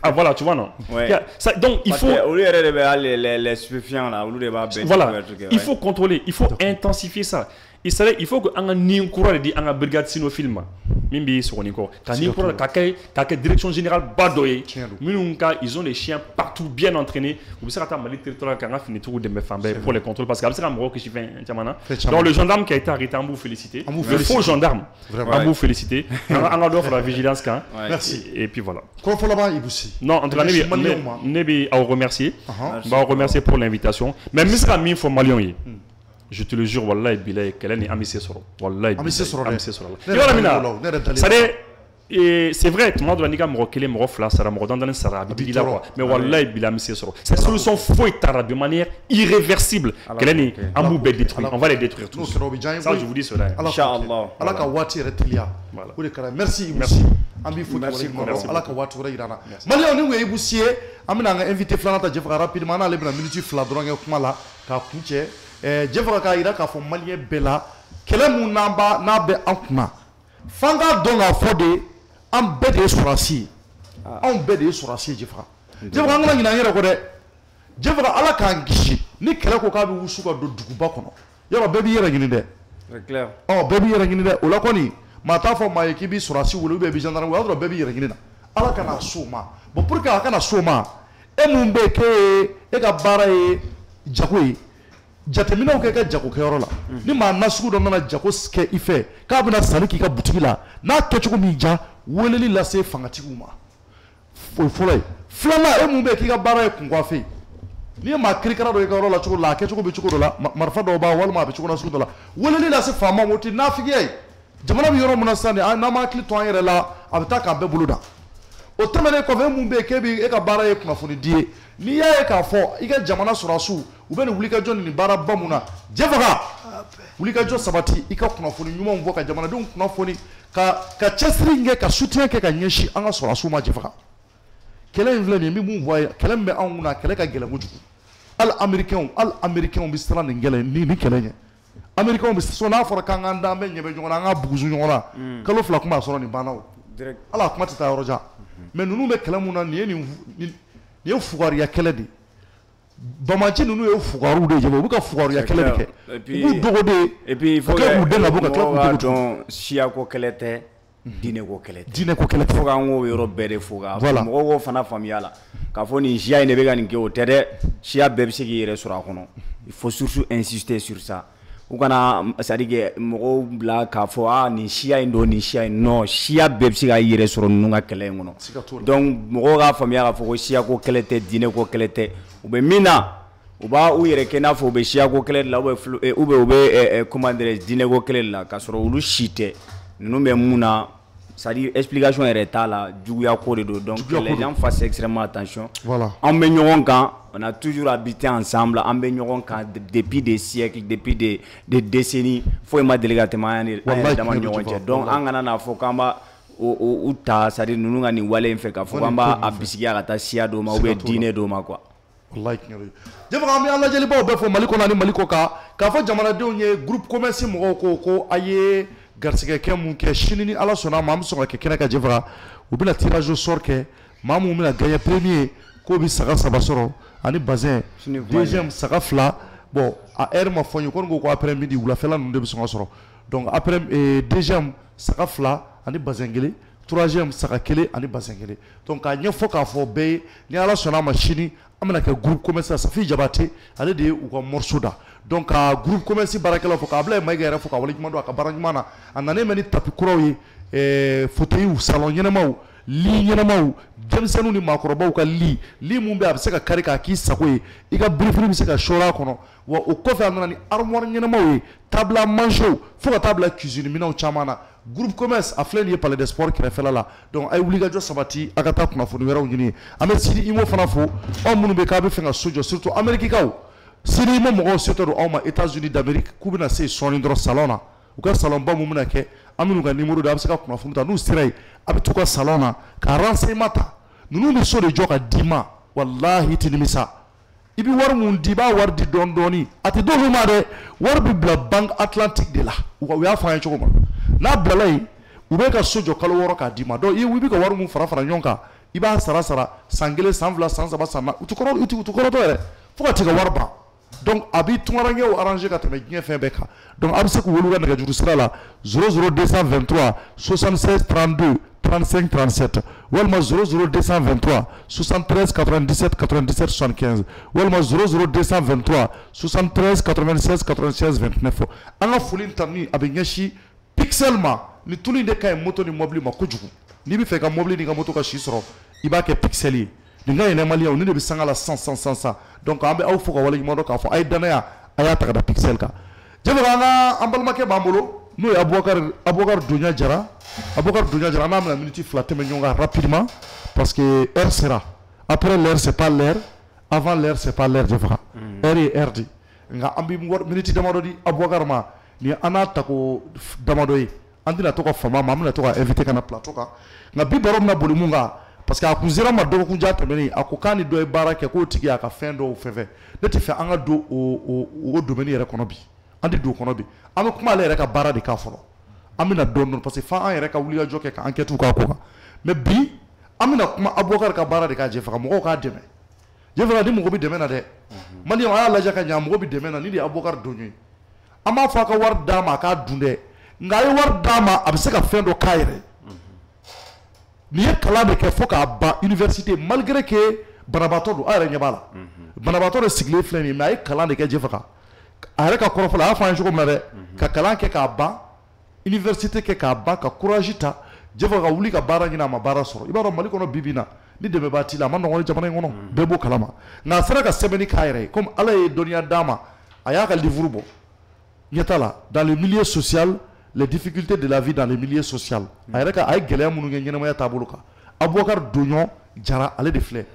Ah voilà, tu vois non. Ouais. Ça, donc il faut. Au lieu de les stupéfiants là, au lieu de voilà, il faut contrôler, il faut intensifier ça. Il faut que an ni courant di an brigade cynophile ma min bi sogoni ko ka ni courant ka kɛ direction générale ba dɔ ye minnu ka ils ont des chiens partout bien entraînés u bɛ se ka taa Mali territoire kan ka finitigiw dɛmɛ fan bɛɛ pour les contrôles parce que a bɛ se ka mɔgɔw kisi fɛn caman na donc le gendarme qui a été arrêté an b'u féliciter le faux gendarme an b'u féliciter an ka dɔ fara vigilance kan et puis voilà. Kɔrɔfɔlɔba Ibousi. Non en tout cas ne bɛ aw remercier n b'aw remercier pour l'invitation mais n bɛ se ka min fɔ maliyɛnw ye. Je te le jure, wallahi billahi, qu'elle est amissée sur wallahi. Amissée sur la. C'est vrai, tout le monde doit dire que mon flas, ça m'a donné ça, mais wallahi billahi amissée sur. Cette solution faut être de manière irréversible. Qu'elle est en bout détruire. On va les détruire tous. Ça, je vous dis cela. Inch'Allah. Allah ka wati retilia. Merci, merci. Ambi faut merci. Allah ka wati irana. Malien ni we Ibousi, amina nga invité Flanata Jeffra rapidement na lebna minute fla dronga kuma la ka kunche. Jeffra ka ira ka fɔ malien bɛɛ la kɛlɛ mun n'a bɛ an kunna f'an k'a dɔn k'a fɔ de an bɛɛ de ye sɔrɔdasi ye anw bɛɛ de ye sɔrɔdasi ye Jeffra an kana ɲinɛ an yɛrɛ kɔ dɛ Jeffra Ala k'an kisi ni kɛlɛ ko k'a bɛ wusu ka don duguba kɔnɔ yɔrɔ bɛɛ b'i yɛrɛ ɲini dɛ bɛɛ b'i yɛrɛ ɲini dɛ o la kɔni maa t'a fɔ maa ye k'i b'i sɔrɔdasi wele ou bien i b'i gendarme wele o y'a sɔrɔ bɛɛ b'i yɛrɛ ɲini na Ala kana s'o ma bon pour que a kana s'o ma e mun bɛ k'e e ka baara ye jago ye jateminɛw kɛ ka jagokɛyɔrɔ la ni maa nasugu dɔ nana jago kɛ i fɛ k'a bɛna sanni k'i ka butigi la n'a kɛcogo min ja weleli lase fangatigiw ma o ye fɔlɔ ye filanan e mun bɛ yen k'i ka baara ye kunkanfɛ ye n'i ye maa kirikara dɔ i ka yɔrɔ la cogo la a kɛcogo bɛ cogo dɔ la marifa dɔw b'a walima a bɛ cogo nasugu dɔ la weleli lase faama ma o tɛ nafigiya ye jamana bɛ yɔrɔ min na sisan n'an ma hakili to an yɛrɛ la a bɛ taa k'an bɛɛ bolo da o tɛmɛnen kɔfɛ e mun bɛ yen k'e bɛ e ka baara ye kunnafoni di ye n'i y'a ye k'a fɔ i ka jamana sɔrɔdasiw u bɛ nin wulikajɔ nin baara ba mun na Jeffra wulikajɔ sabati i ka kunnafoni ɲumanw fɔ ka jamanadenw kunnafoni ka cɛsiri kɛ ka soutien kɛ ka ɲɛsin an ka sɔrɔdasiw ma Jeffra kɛlɛ in filɛ nin ye n bɛ mun fɔ a ye kɛlɛ min bɛ anw kunna kɛlɛ ka gɛlɛn kojugu hali américains bɛ siran nin kɛlɛ ɲɛ américains bɛ sɔn n'a fɔra k'an k'an da an bɛ ɲɛ bɛ ɲɔgɔn na an ka bugusu ɲɔgɔn na kalo fila kuma a sɔrɔ nin banna o ala kuma tɛ taa yɔrɔ jan mais ninnu bɛ kɛlɛ mun na nin ye fugariya kɛlɛ de Bamaji ninnu ye fugariw de ye u bɛ ka fugariya kɛlɛ de kɛ u b'u dogo de ye et puis il faut que k'u den ka bɔ ka tila k'u dogo dɔn siyako kɛlɛ tɛ diinɛko kɛlɛ tɛ diinɛko kɛlɛ tɛ fo k'an k'o yɔrɔ bɛɛ de fo ka mɔgɔw k'o fana faamuya la k'a fɔ nin siya in de bɛ ka nin kɛ o tɛ dɛ siya bɛɛ bɛ se k'i yɛrɛ sɔrɔ a kɔnɔ il faut surtout insister sur ça u kana c'est à dire mɔgɔw bila k'a fɔ nin siya in don nin siya in non siya bɛɛ bɛ se ka yɛrɛ sɔrɔ ninnu ka kɛlɛ in kɔnɔ donc mɔgɔw k'a faamuya k'a fɔ ko siyako kɛlɛ tɛ diinɛko kɛlɛ tɛ u bɛ min na u b'a u yɛrɛ kɛ n'a fɔ u bɛ siyako kɛlɛ de la ou bien u bɛ comment dirais-je diinɛko kɛlɛ de la k'a sɔrɔ olu si tɛ ninnu bɛ mun na c'est à dire explication yɛrɛ t'a la juguya ko de don donc que les gens fassent extrêmement attention an bɛ ɲɔgɔn kan on a toujours habité ensemble an bɛ ɲɔgɔn kan depuis des siècles depuis des décennies foyi ma deli ka tɛmɛ an yɛrɛ dama ni ɲɔgɔn cɛ donc an kana n'a fɔ k'an b'a u ta c'est à dire ninnu ka nin wale in fɛ k'a fɔ k'an b'a bisigiya ka taa siya dɔw ma ou bien diinɛ dɔw ma quoi. Wallahi tiɲɛ Jeffra an bɛ an lajɛlibaw bɛɛ fɔ Mali kɔnɔ ani Mali kɔ kan k'a fɔ jamanadenw ye groupe commerce mɔgɔw ko a ye garisigɛkɛ mun kɛ sini ni Ala sɔnna ma an bɛ sɔn ka kɛ kɛnɛ kan Jeffra u bɛna tirage au sort kɛ maa mun bɛna gagner premier k'o bɛ saga 3 sɔrɔ ani bazin deuxième saga 2 bon a heure ma fɔ n ye ko ko après midi wulafɛla ninnu de bɛ sɔn ka sɔrɔ donc après deuxième saga 2 ani bazin 1 troisième saga 1 ani bazin 1 donc k'a ɲɛfɔ k'a fɔ bɛɛ ye ni Ala sɔnna ma sini an bɛna kɛ groupe commerce Safi Jabate ale de ye u ka morceau da donc ka groupe commerce baarakɛlaw fɔ k'a bila ye Mayiga yɛrɛ fɔ ka waleɲuman dɔn a ka baara ɲuman na a nanen bɛ ni tapis kuraw ye fauteuils salon ɲɛnamaw li ɲɛnamaw denmisɛnninw ni maakɔrɔbaw ka li mun bɛ a bɛ se ka kari k'a k'i sago ye i ka birifiri bɛ se ka sɔɔrɔ a kɔnɔ wa o kɔfɛ a nana ni armoire ɲɛnamaw ye table à manger fo ka taa bila cuisine minɛnw caman na groupe commerce a filɛ nin ye palais des sports kɛrɛfɛla la donc a ye wulikajɔ sabati a ka taa kunnafoni wɛrɛw ɲini an bɛ Sidi Imo fana fo anw minnu bɛ k'a bɛ fɛ ka so jɔ surtout amérikikaw Sidi Imo mɔgɔw setɔ don anw ma États-Unis d'Amérique k'u bɛna se sɔɔni dɔrɔn salon na u ka salon ba mun bɛna kɛ an minnu ka numéro de a bɛ se ka kunnafoni ta n'u sera yen a bɛ t'u ka salon na ka renseignement ta ninnu bɛ so de jɔ ka d'i ma walahi i tɛ nimisa i bɛ wari mun di i b'a wari di dɔɔni dɔɔni a tɛ d'olu ma dɛ wari bɛ bila Banque Atlantique de la u y'a fɔ an ye cogo min n'a bilala yen u bɛ ka so jɔ kalo 6 k'a d'i ma donc i bɛ ka wari mun fara ɲɔgɔn kan i b'a sara san 1 san 2 san 3 san 4 u tɛ kɔrɔtɔ yɛrɛ fo ka t'i ka wari ban donc a bɛ tunkarankew arranger ka tɛmɛ diɲɛ fɛn bɛɛ kan donc a bɛ se k'u wele u ka nɛgɛjuru sira la 00223 76 32 35 37 walima 00223 73 97 97 75 walima 00223 73 96 96 29 an ka foli in ta min a bɛ ɲɛsin Pixel ma ni tulu in de ka ɲi moto ni mobili ma kojugu n'i bɛ fɛ ka mobili ni ka moto ka si sɔrɔ i b'a kɛ Pixel ye nin ka ɲi maliyɛnw ni de bɛ sanga la san donc an bɛ aw fo ka waleɲuman dɔn k'a fɔ a ye danaya a y'a ta ka da Pixel kan jɛfɛ an balimakɛ b'an bolo n'o ye Abubakar Donya Jara an b'a bɛna minute 2 tɛmɛ ɲɔgɔn kan rapidement parce que heure sera après l'heure c'est pas l'heure avant l'heure c'est pas l'heure jɛfɛ heure ye heure de nka an bɛ minute damadɔ di Abubakar ma ni an n'a ta ko damadɔ ye an tɛna to ka fama ma an bɛna to ka invité ka na plateau kan nka bi baro bɛna boli mun kan parce que a kun sera ma dɔgɔkunjan tɛmɛnen a ko k'a ni dɔ ye baara kɛ k'o tigi y'a ka fɛn dɔw fɛn ne tɛ fɛ an ka don o domaine yɛrɛ kɔnɔ bi an tɛ don o kɔnɔ bi an bɛ kuma ale yɛrɛ ka baara de kan fɔlɔ an bɛna dɔɔnin parce que f'an an yɛrɛ ka wulikajɔ kɛ ka enquête k'a ko kan mais bi an bɛna kuma Abubakar ka baara de kan Jɛfɛ ka mɔgɔw k'a dɛmɛ Jɛfɛ ni mɔgɔ bɛ dɛmɛ na dɛ maliyɛnw a y'a lajɛ ka ɲɛ mɔgɔ bɛ dɛmɛ na ni de ye Abubakar Donya ye an b'a fɔ a ka wari d'a ma a k'a dun dɛ nka a ye wari d'a ma a bɛ se ka fɛn dɔ k'a yɛrɛ nin ye kalan de kɛ fo k'a ban université malgré que banabaatɔ don a yɛrɛ ɲɛ b'a la banabaatɔ de sigilen filɛ nin ye mais a ye kalan de kɛ Jɛfɛ kan a yɛrɛ ka kɔrɔfɔ la a y'a fɔ an ye cogo min na dɛ ka kalan kɛ k'a ban université kɛ k'a ban ka courage ta Jɛfɛ ka wuli ka baara ɲini a ma baara sɔrɔ i b'a dɔn Mali kɔnɔ bi bi in na ni dɛmɛbaa t'i la a ma nɔgɔn ni jamana in kɔnɔ bɛɛ b'o kalama nka a sera ka sɛbɛnni k'a yɛrɛ ye comme Ala ye dɔnniya d'a ma a y'a ka livre bɔ ɲɛ t'a la dans le milieu social les difficultés de la vie dans le milieu social a yɛrɛ ka a ye gɛlɛya minnu kɛ ɲɛnamaya taabolo kan Abubakar Donya Jara ale de filɛ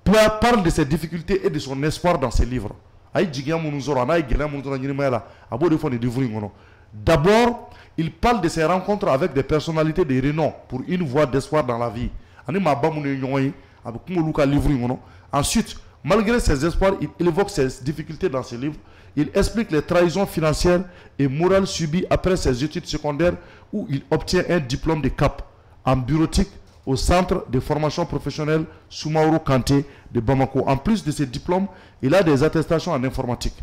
parle de ses difficultés et de son espoir dans ses livres a ye jigiya minnu sɔrɔ a n'a ye gɛlɛya minnu sɔrɔ ɲɛnamaya la a b'o de fɔ nin livre in kɔnɔ d'abord il parle de ses rencontres avec des personnalités de renom pour une voie d'espoir dans la vie ani maaba minnu ye ɲɔgɔn ye a bɛ kuma olu ka livre in kɔnɔ ensuite malgré ses espoirs il évoque ses difficultés dans ses livres. Il explique les trahisons financières et morales subies après ses études secondaires où il obtient un diplôme de CAP en bureautique au centre de formation professionnelle Soumaoro Kanté de Bamako. En plus de ces diplômes, il a des attestations en informatique.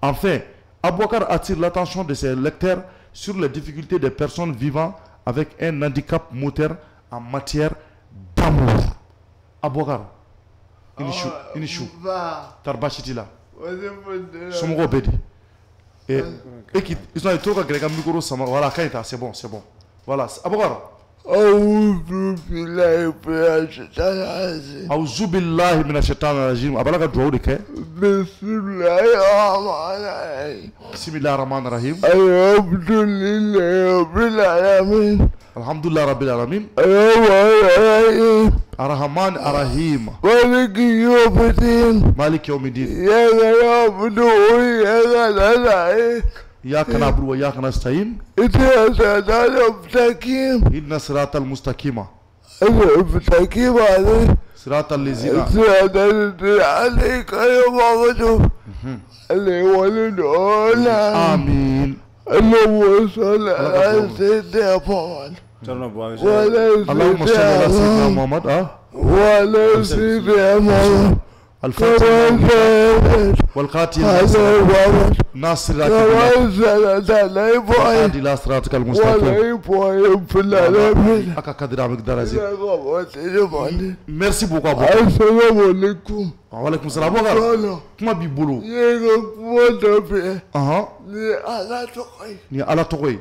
Enfin, Abubakar attire l'attention de ses lecteurs sur les difficultés des personnes vivant avec un handicap moteur en matière d'amour. Abubakar, Inishu, Tarbachitila. Somɔgɔw bɛ di ils ont été ka gɛrɛ ka micro sama voilà kaɲi ta c'est bon voilà Abubakar awuzu billahi mina shaitani rajim a b'ala ka dugawu de kɛ bisimilahi rahmani rahim alhamdulillahi rabbil alamin Ar-Rahman Ar-Rahim Malik Yawmiddin Iyyaka na'budu wa iyyaka nasta'in Ihdina siratal mustaqima siratal ladzina Amin Allahumma salli ala sayyidina Muhammad اللهم صل على سيدنا محمد وعلى سيدنا محمد الفاتح والقاتل ناصر الهادي الى صراطك المستقيم aka kadira migdara zi merci beaucoup assalamu alaikum wa alaikum salam kuma bi bolo ni ala tokoy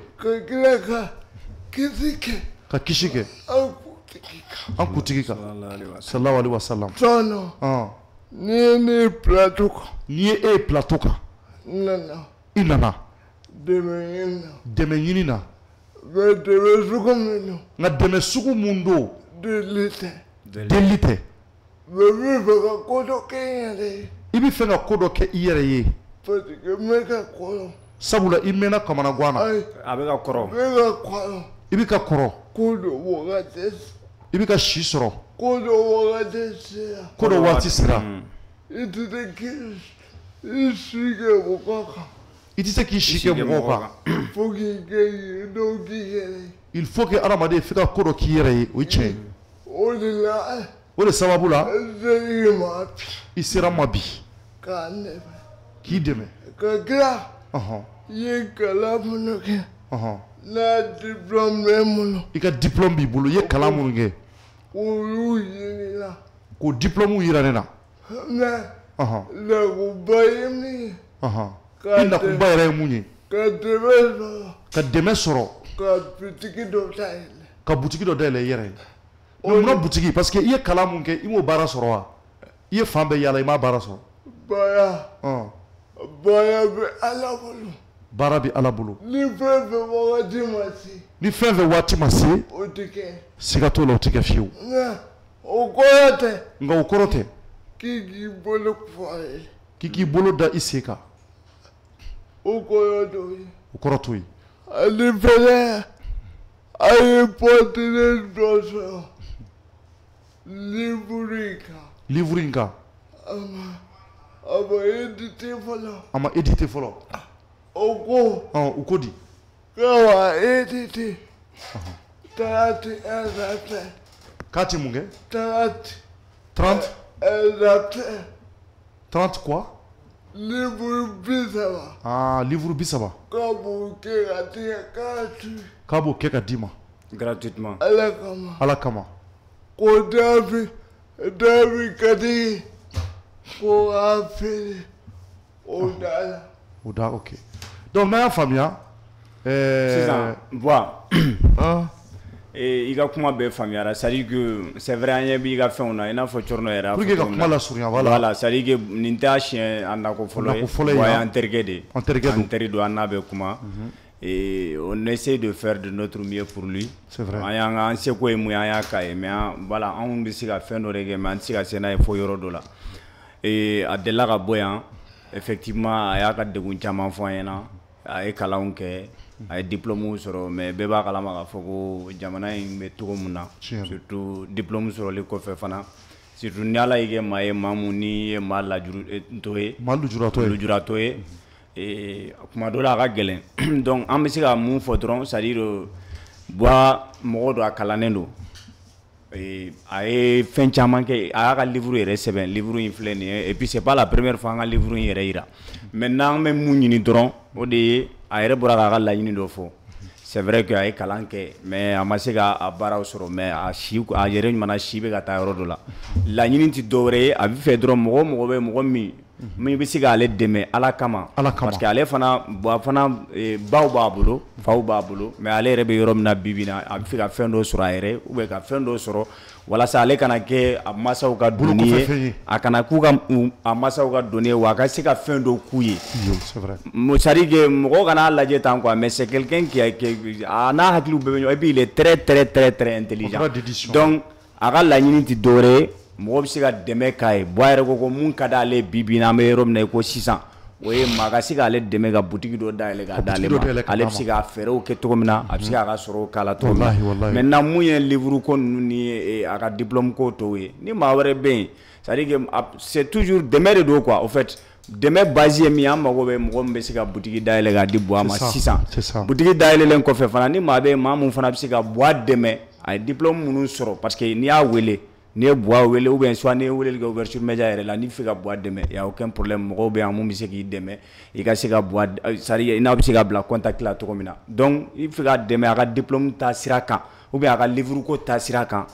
ka kisi kɛ an kuntigi kan sallallahu alaihi wasallam tɔnɔ n'i ye ne plateau kan n'i ye e ye plateau kan i nana dɛmɛ ɲini na dɛmɛ dɛmɛ sugu min don nka dɛmɛ sugu mun don deli tɛ deli tɛ mɛ min fɛ ka ko dɔ kɛ n yɛrɛ ye i bɛ fɛ ka ko dɔ kɛ i yɛrɛ ye parce que n bɛ ka kɔrɔ sabula i mɛnna kamana gan na ayi a bɛ ka kɔrɔ n bɛ ka kɔrɔ i bɛ ka kɔrɔ ko dɔ wagati i bɛ ka si sɔrɔ ko dɔ wagati sera ko dɔ waati sera i tɛ se k'i si kɛ mɔgɔ kan i tɛ se k'i si kɛ mɔgɔw kan fo k'i kɛ yendenw k'i yɛrɛ ye il faut que adamaden f'i ka ko dɔ k'i yɛrɛ ye o ye tiɲɛ ye o de la o de sababu la n ma bi i sera n ma bi k'a nɛmɛ k'i dɛmɛ ka tila ɔhɔn i ye kalan minnu kɛ ɔhɔn n'a diplôme bɛ n bolo i ka diplôme b'i bolo i ye kalan minnu kɛ olu ɲinina k'o diplôme yira ne na mɛ ɔhɔn lakuba ye min ye ɔhɔn i nakunba yɛrɛ ye mun ye ka dɛmɛ sɔrɔ ka dɛmɛ sɔrɔ ka bitigi dɔ dayɛlɛ ka butigi dɔ dayɛlɛ i yɛrɛ ye mais munna butigi parce que i ye kalan mun kɛ i m'o baara sɔrɔ wa i ye fan bɛɛ yaala i m'a baara sɔrɔ baya bɛ ala bolo baara bɛ ala bolo ni fɛn fɛn wagati ma se ni fɛn fɛn waati ma se o tɛ kɛ siga t'o la o tɛ kɛ fiyewu nka o kɔrɔ tɛ nka o kɔrɔ tɛ k'i k'i bolo fɔ a ye k'i k'i bolo da i sen kan o kɔrɔ t'o ye o kɔrɔ t'o ye ani fɛnɛ a ye pɔtinen dɔ sɔrɔ livre in kan livre in kan a ma édité fɔlɔ a ma édité fɔlɔ o ko u ko di k'a b'a édité 31 avril k'a ti mun kɛ 30 avril 30 quoi livre 30 livre 30 k'a b'o kɛ ka tigɛ k'a tu k'a b'o kɛ ka d'i ma gratuitement ala kama ko Dabi ka di ko k'a feere o da la o da ok donc n'an y'a faamuya sisan bon i ka kuma bɛɛ faamuyara c'est à dire que c'est vrai an ɲɛ b'i ka fɛnw na i n'a fɔ Cɔrɔnɔ yɛrɛ pour que ka kuma lasurunya voilà c'est à dire que nin t'a siɲɛ a nako fɔlɔ ye wa an terikɛ de an teri don an n'a bɛ kuma et on essaie de faire de notre mieux pour lui c'est vrai an seko ye mun ye an y'a k'a ye mais voilà anw bɛ se ka fɛn dɔ de kɛ mais an tɛ se ka se n'a ye fo yɔrɔ dɔ la et a delila ka bɔ yan effectivement a y'a ka degun caman fɔ an ɲɛna a ye kalanw kɛ a ye diplôme sɔrɔ mais bɛɛ b'a kalama k'a fɔ ko jamana in bɛ cogo min na surtout diplôme sɔrɔli kɔfɛ fana surtout ni ala y'i kɛ maa ye maa mun ni ye maa lajuratɔ ye maa lujuratɔ ye kuma dɔ la a ka gɛlɛn donc an bɛ se ka mun fɔ dɔrɔn c'est à dire mɔgɔ dɔ a kalannen don a ye fɛn caman kɛ a y'a ka livre yɛrɛ sɛbɛn livre in filɛ nin ye et puis c'est pas la première fois an ka livre in yɛrɛ yira maintenant an bɛ mun ɲini dɔrɔn o de ye a yɛrɛ bɔra k'a ka laɲini dɔ fɔ c'est vrai que a ye kalan kɛ mais a ma se k'a baaraw sɔrɔ mais a yɛrɛ ɲuman si bɛ ka taa yɔrɔ dɔ la laɲini tɛ dɔwɛrɛ ye a bɛ fɛ dɔrɔn mɔgɔ bɛ mɔgɔ min bɛ se k'ale dɛmɛ ala kama parce que ale fana baw b'a bolo faw b'a bolo mais ale yɛrɛ bɛ yɔrɔ min na bi bi in na a bɛ fɛ ka fɛn dɔ sɔrɔ a yɛrɛ ou bien ka fɛn dɔ sɔrɔ walasa ale kana kɛ a masaw ka doni ye a kana k'u ka a masaw ka doni ye wa a ka se ka fɛn dɔ k'u ye c'est à dire que mɔgɔw kana lajɛ tan quoi mais c'est quelqu'un qui a n'a hakiliw bɛɛ bɛ ɲɔgɔn et puis il est très intelligent donc a ka laɲini tɛ dɔwɛrɛ ye mɔgɔ bɛ se ka dɛmɛ k'a ye a yɛrɛ ko mun ka d'ale bi bi in na an bɛ yɔrɔ min na i ko sisan o ye maa ka se k'ale dɛmɛ ka butigi dɔ dayɛlɛ k'a d'ale ma ale bɛ se ka fɛɛrɛw kɛ cogo min na a bɛ se k'a ka sɔrɔw k'a la cogo min na maintenant mun ye livre ko ninnu ni a ka diplôme ko tɔw ye ni maa wɛrɛ bɛ yen c'est à dire que c'est toujours dɛmɛ de don quoi au fait dɛmɛ base ye min ye an mago bɛ mɔgɔ min bɛ se ka butigi dayɛlɛ k'a di buwa ma sisan butigi dayɛlɛlen kɔfɛ fana ni maa bɛ yen maa mun fana bɛ se ka buwa dɛmɛ a ye diplôme minnu sɔrɔ parce que n'i y'a wele n'i ye buwa wele ou bien soit n'i ye weleli kɛ ouverture média yɛrɛ la n'i bɛ fɛ ka buwa dɛmɛ y a aucun problème mɔgɔw bɛ yan mun bɛ se k'i dɛmɛ i ka se ka buwa c'est à dire i n'a bɛ se ka bila contact la cogo min na donc i bɛ fɛ ka dɛmɛ a ka diplôme ta sira kan ou bien a ka livre ko ta sira kan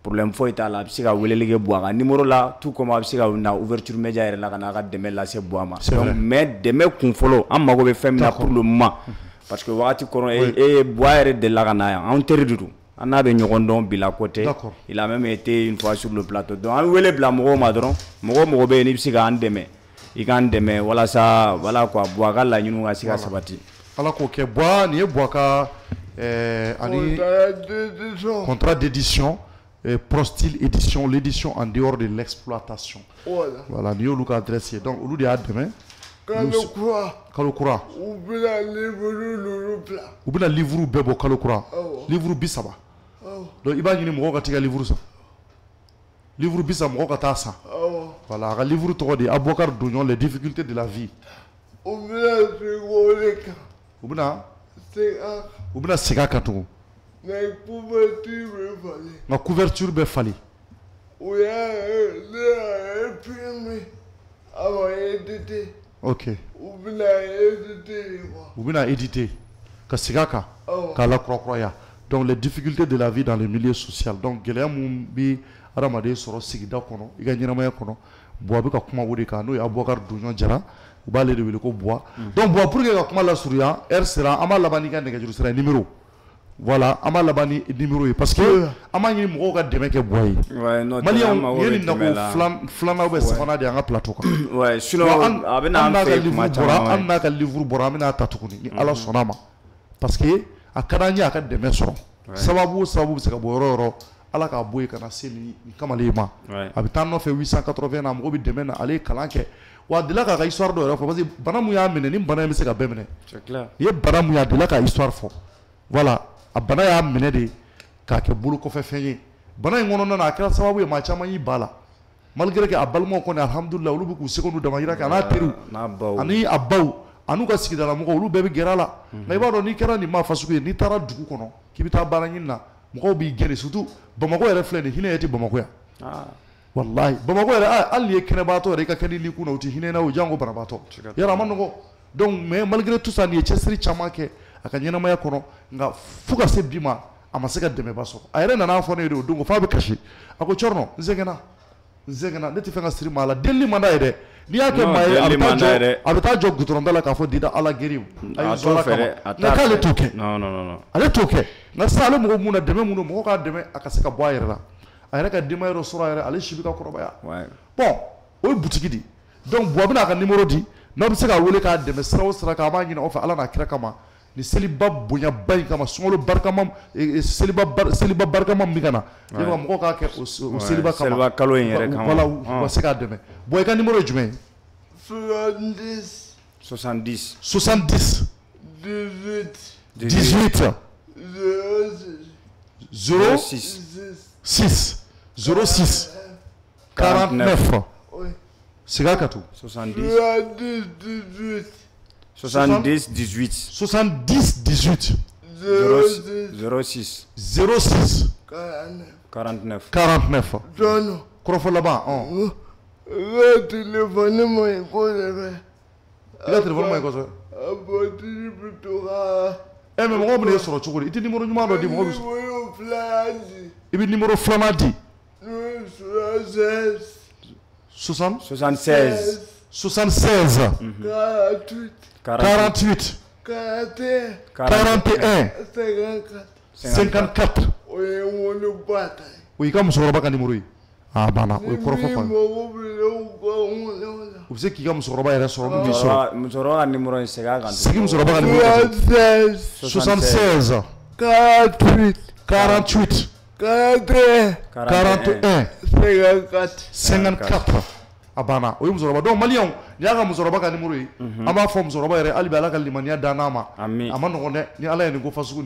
problème foyi t'a la a bɛ se ka weleli kɛ buwa kan numéro la tout comme a bɛ se ka na ouverture média yɛrɛ la ka n'a ka dɛmɛ lase buwa ma donc mais dɛmɛ kun fɔlɔ an mago bɛ fɛn min na pour le moment parce que wagati kɔnɔ buwa yɛrɛ delila ka na yan anw teri de don On a Nyogondon Bila côté. D'accord. Il a même été une fois sur le plateau. Donc, on voulait blâmer Madron. Mogo bénéficie en demain. Il gagne demain. Voilà ça. Voilà quoi. Boaga la Yunou Asika Sabati. Alors, ok, bois, ni boaka, contrat d'édition, Prostil édition, l'édition en dehors de l'exploitation. Voilà. Voilà, ni au cas adressé. Donc, au lieu de demain, Kalokura. Ou bien livre plat. Ou bien livre bebo Kalokura. Livre bisaba. Donc, il va y avoir un livre ça. Livre bisaba, ça. Voilà, un livre toi de Abouakar Dounion, les difficultés de la vie. Ou bien Ou bien Sega Katou. Ma couverture be fali. Oui, imprimé avant édité. Ok. Ou bien édité. Kasigaka. Kala Kroya. Donc les difficultés de la vie dans le milieu social. Donc Gelea Mumbi Aramade Soro Sigida Kono, Iganyanamaya Kono, Boabuka Kuma Wodeka, no Abouakar Dounion Jara, ou Balé de Wilco Bois. Donc Bois pour que Kuma la Souria, R sera Amalabanika Negaju sera un numéro. Voilà, ama labani numéro parce que ama ni mo ga deme ke boy. Ouais, non. Malion yeli na ko flan be safana de anga plateau ko. Ouais, sinon abena am fait match an na ka livre bora amina tatukuni ni ala sonama. Parce que akadanya aka deme soro. Sababu be se ka boyoro ala ka boy kana seni kamalema. Abitan no fait 880 na mo bi deme na ale kalanke. Wa de la ka histoire do parce que banamu ya mene ni banamu se ka bemene. C'est clair. Ye banamu ya de la ka histoire fo. Voilà. A bana y'a minɛ de k'a kɛ bolo kɔfɛ fɛn ye bana in kɔnɔna na a kɛra sababu ye maa caman y'i ba la malgré que a balimaw kɔni alhamdulillah olu bɛ k'u seko n'u damayira kɛ a n'a teriw ani a baw a n'u ka sigidala mɔgɔw olu bɛɛ bɛ gɛrɛ a la nka i b'a dɔn n'i kɛra nin maa fasugu ye n'i taara dugu kɔnɔ k'i bɛ taa baara ɲini na mɔgɔw b'i gɛrɛ surtout Bamakɔ yɛrɛ filɛ nin hinɛ yɛrɛ tɛ Bamakɔ yan wallahi Bamakɔ yɛrɛ hali n'i ye kɛnɛbaatɔ yɛrɛ i ka kɛnɛ ni kunna o tɛ hinɛ na o jango banabaatɔ yɛrɛ a ma nɔgɔ donc mais malgré tout ça nin ye cɛsiri caman kɛ a ka ɲɛnamaya kɔnɔ nka fo ka se bi ma a ma se ka dɛmɛba sɔrɔ a yɛrɛ nana fɔ ne ye de o don f'a bɛ kasi a ko Cɔrɔnɔ n sɛgɛnna ne tɛ fɛn ka siri maa la delili man d'a ye dɛ n'i y'a kɛ maa ye a bɛ taa jɔ gudɔrɔnda la k'a fɔ dida ala geriw a ye zɔla kama nka k'ale t'o kɛ ale t'o kɛ nka sisan ale mɔgɔ mun na dɛmɛ mun don mɔgɔ k'a dɛmɛ a ka se ka bɔ a yɛrɛ la a yɛrɛ ka denbaya dɔ sɔrɔ a yɛrɛ ale si bɛ ka kɔrɔbaya bon o ye butigi di donc Buwa bɛna a ka numéro di n'a bɛ se ka wele k'a dɛmɛ sira o sira k'a b'a ɲini aw fɛ ala n'a kira kama ni seliba bonyaba in kama sunkalo barikama seliba barikama min kana ne ka mɔgɔw k'a kɛ o seliba kama seliba kalo in yɛrɛ kama voilà u ka se k'a dɛmɛ bon i ka numéro ye jumɛn ye 70 70 18 06 49 siga katu 70 18 06 49 kɔrɔfɔ laban téléphone ma ye kosɛbɛ i ka téléphone ma ye kosɛbɛ a batiri bɛ to ka mais mɔgɔw bɛ n'e sɔrɔ cogo di i tɛ numéro ɲuman dɔ di mɔgɔw bɛ numéro filanan di i bɛ numéro filanan di 76 48 41 54 o ye wolo ba ta ye o y'i ka musokɔrɔba ka numéro ye a banna o ye kɔrɔfɔ fa u bɛ se k'i ka musokɔrɔba yɛrɛ sɔrɔ n'u b'i sɔrɔ musokɔrɔba ka numéro in segin a kan sigi musokɔrɔba ka numéro 76 48 41 54 a banna o ye musokɔrɔba donc maliyɛnw n'i y'a ka musokɔrɔba ka numéro ye an b'a fɔ musokɔrɔba yɛrɛ hali bi ala ka limaniya d'an n'a ma a ma nɔgɔn dɛ ni ala ye nin ko fasugu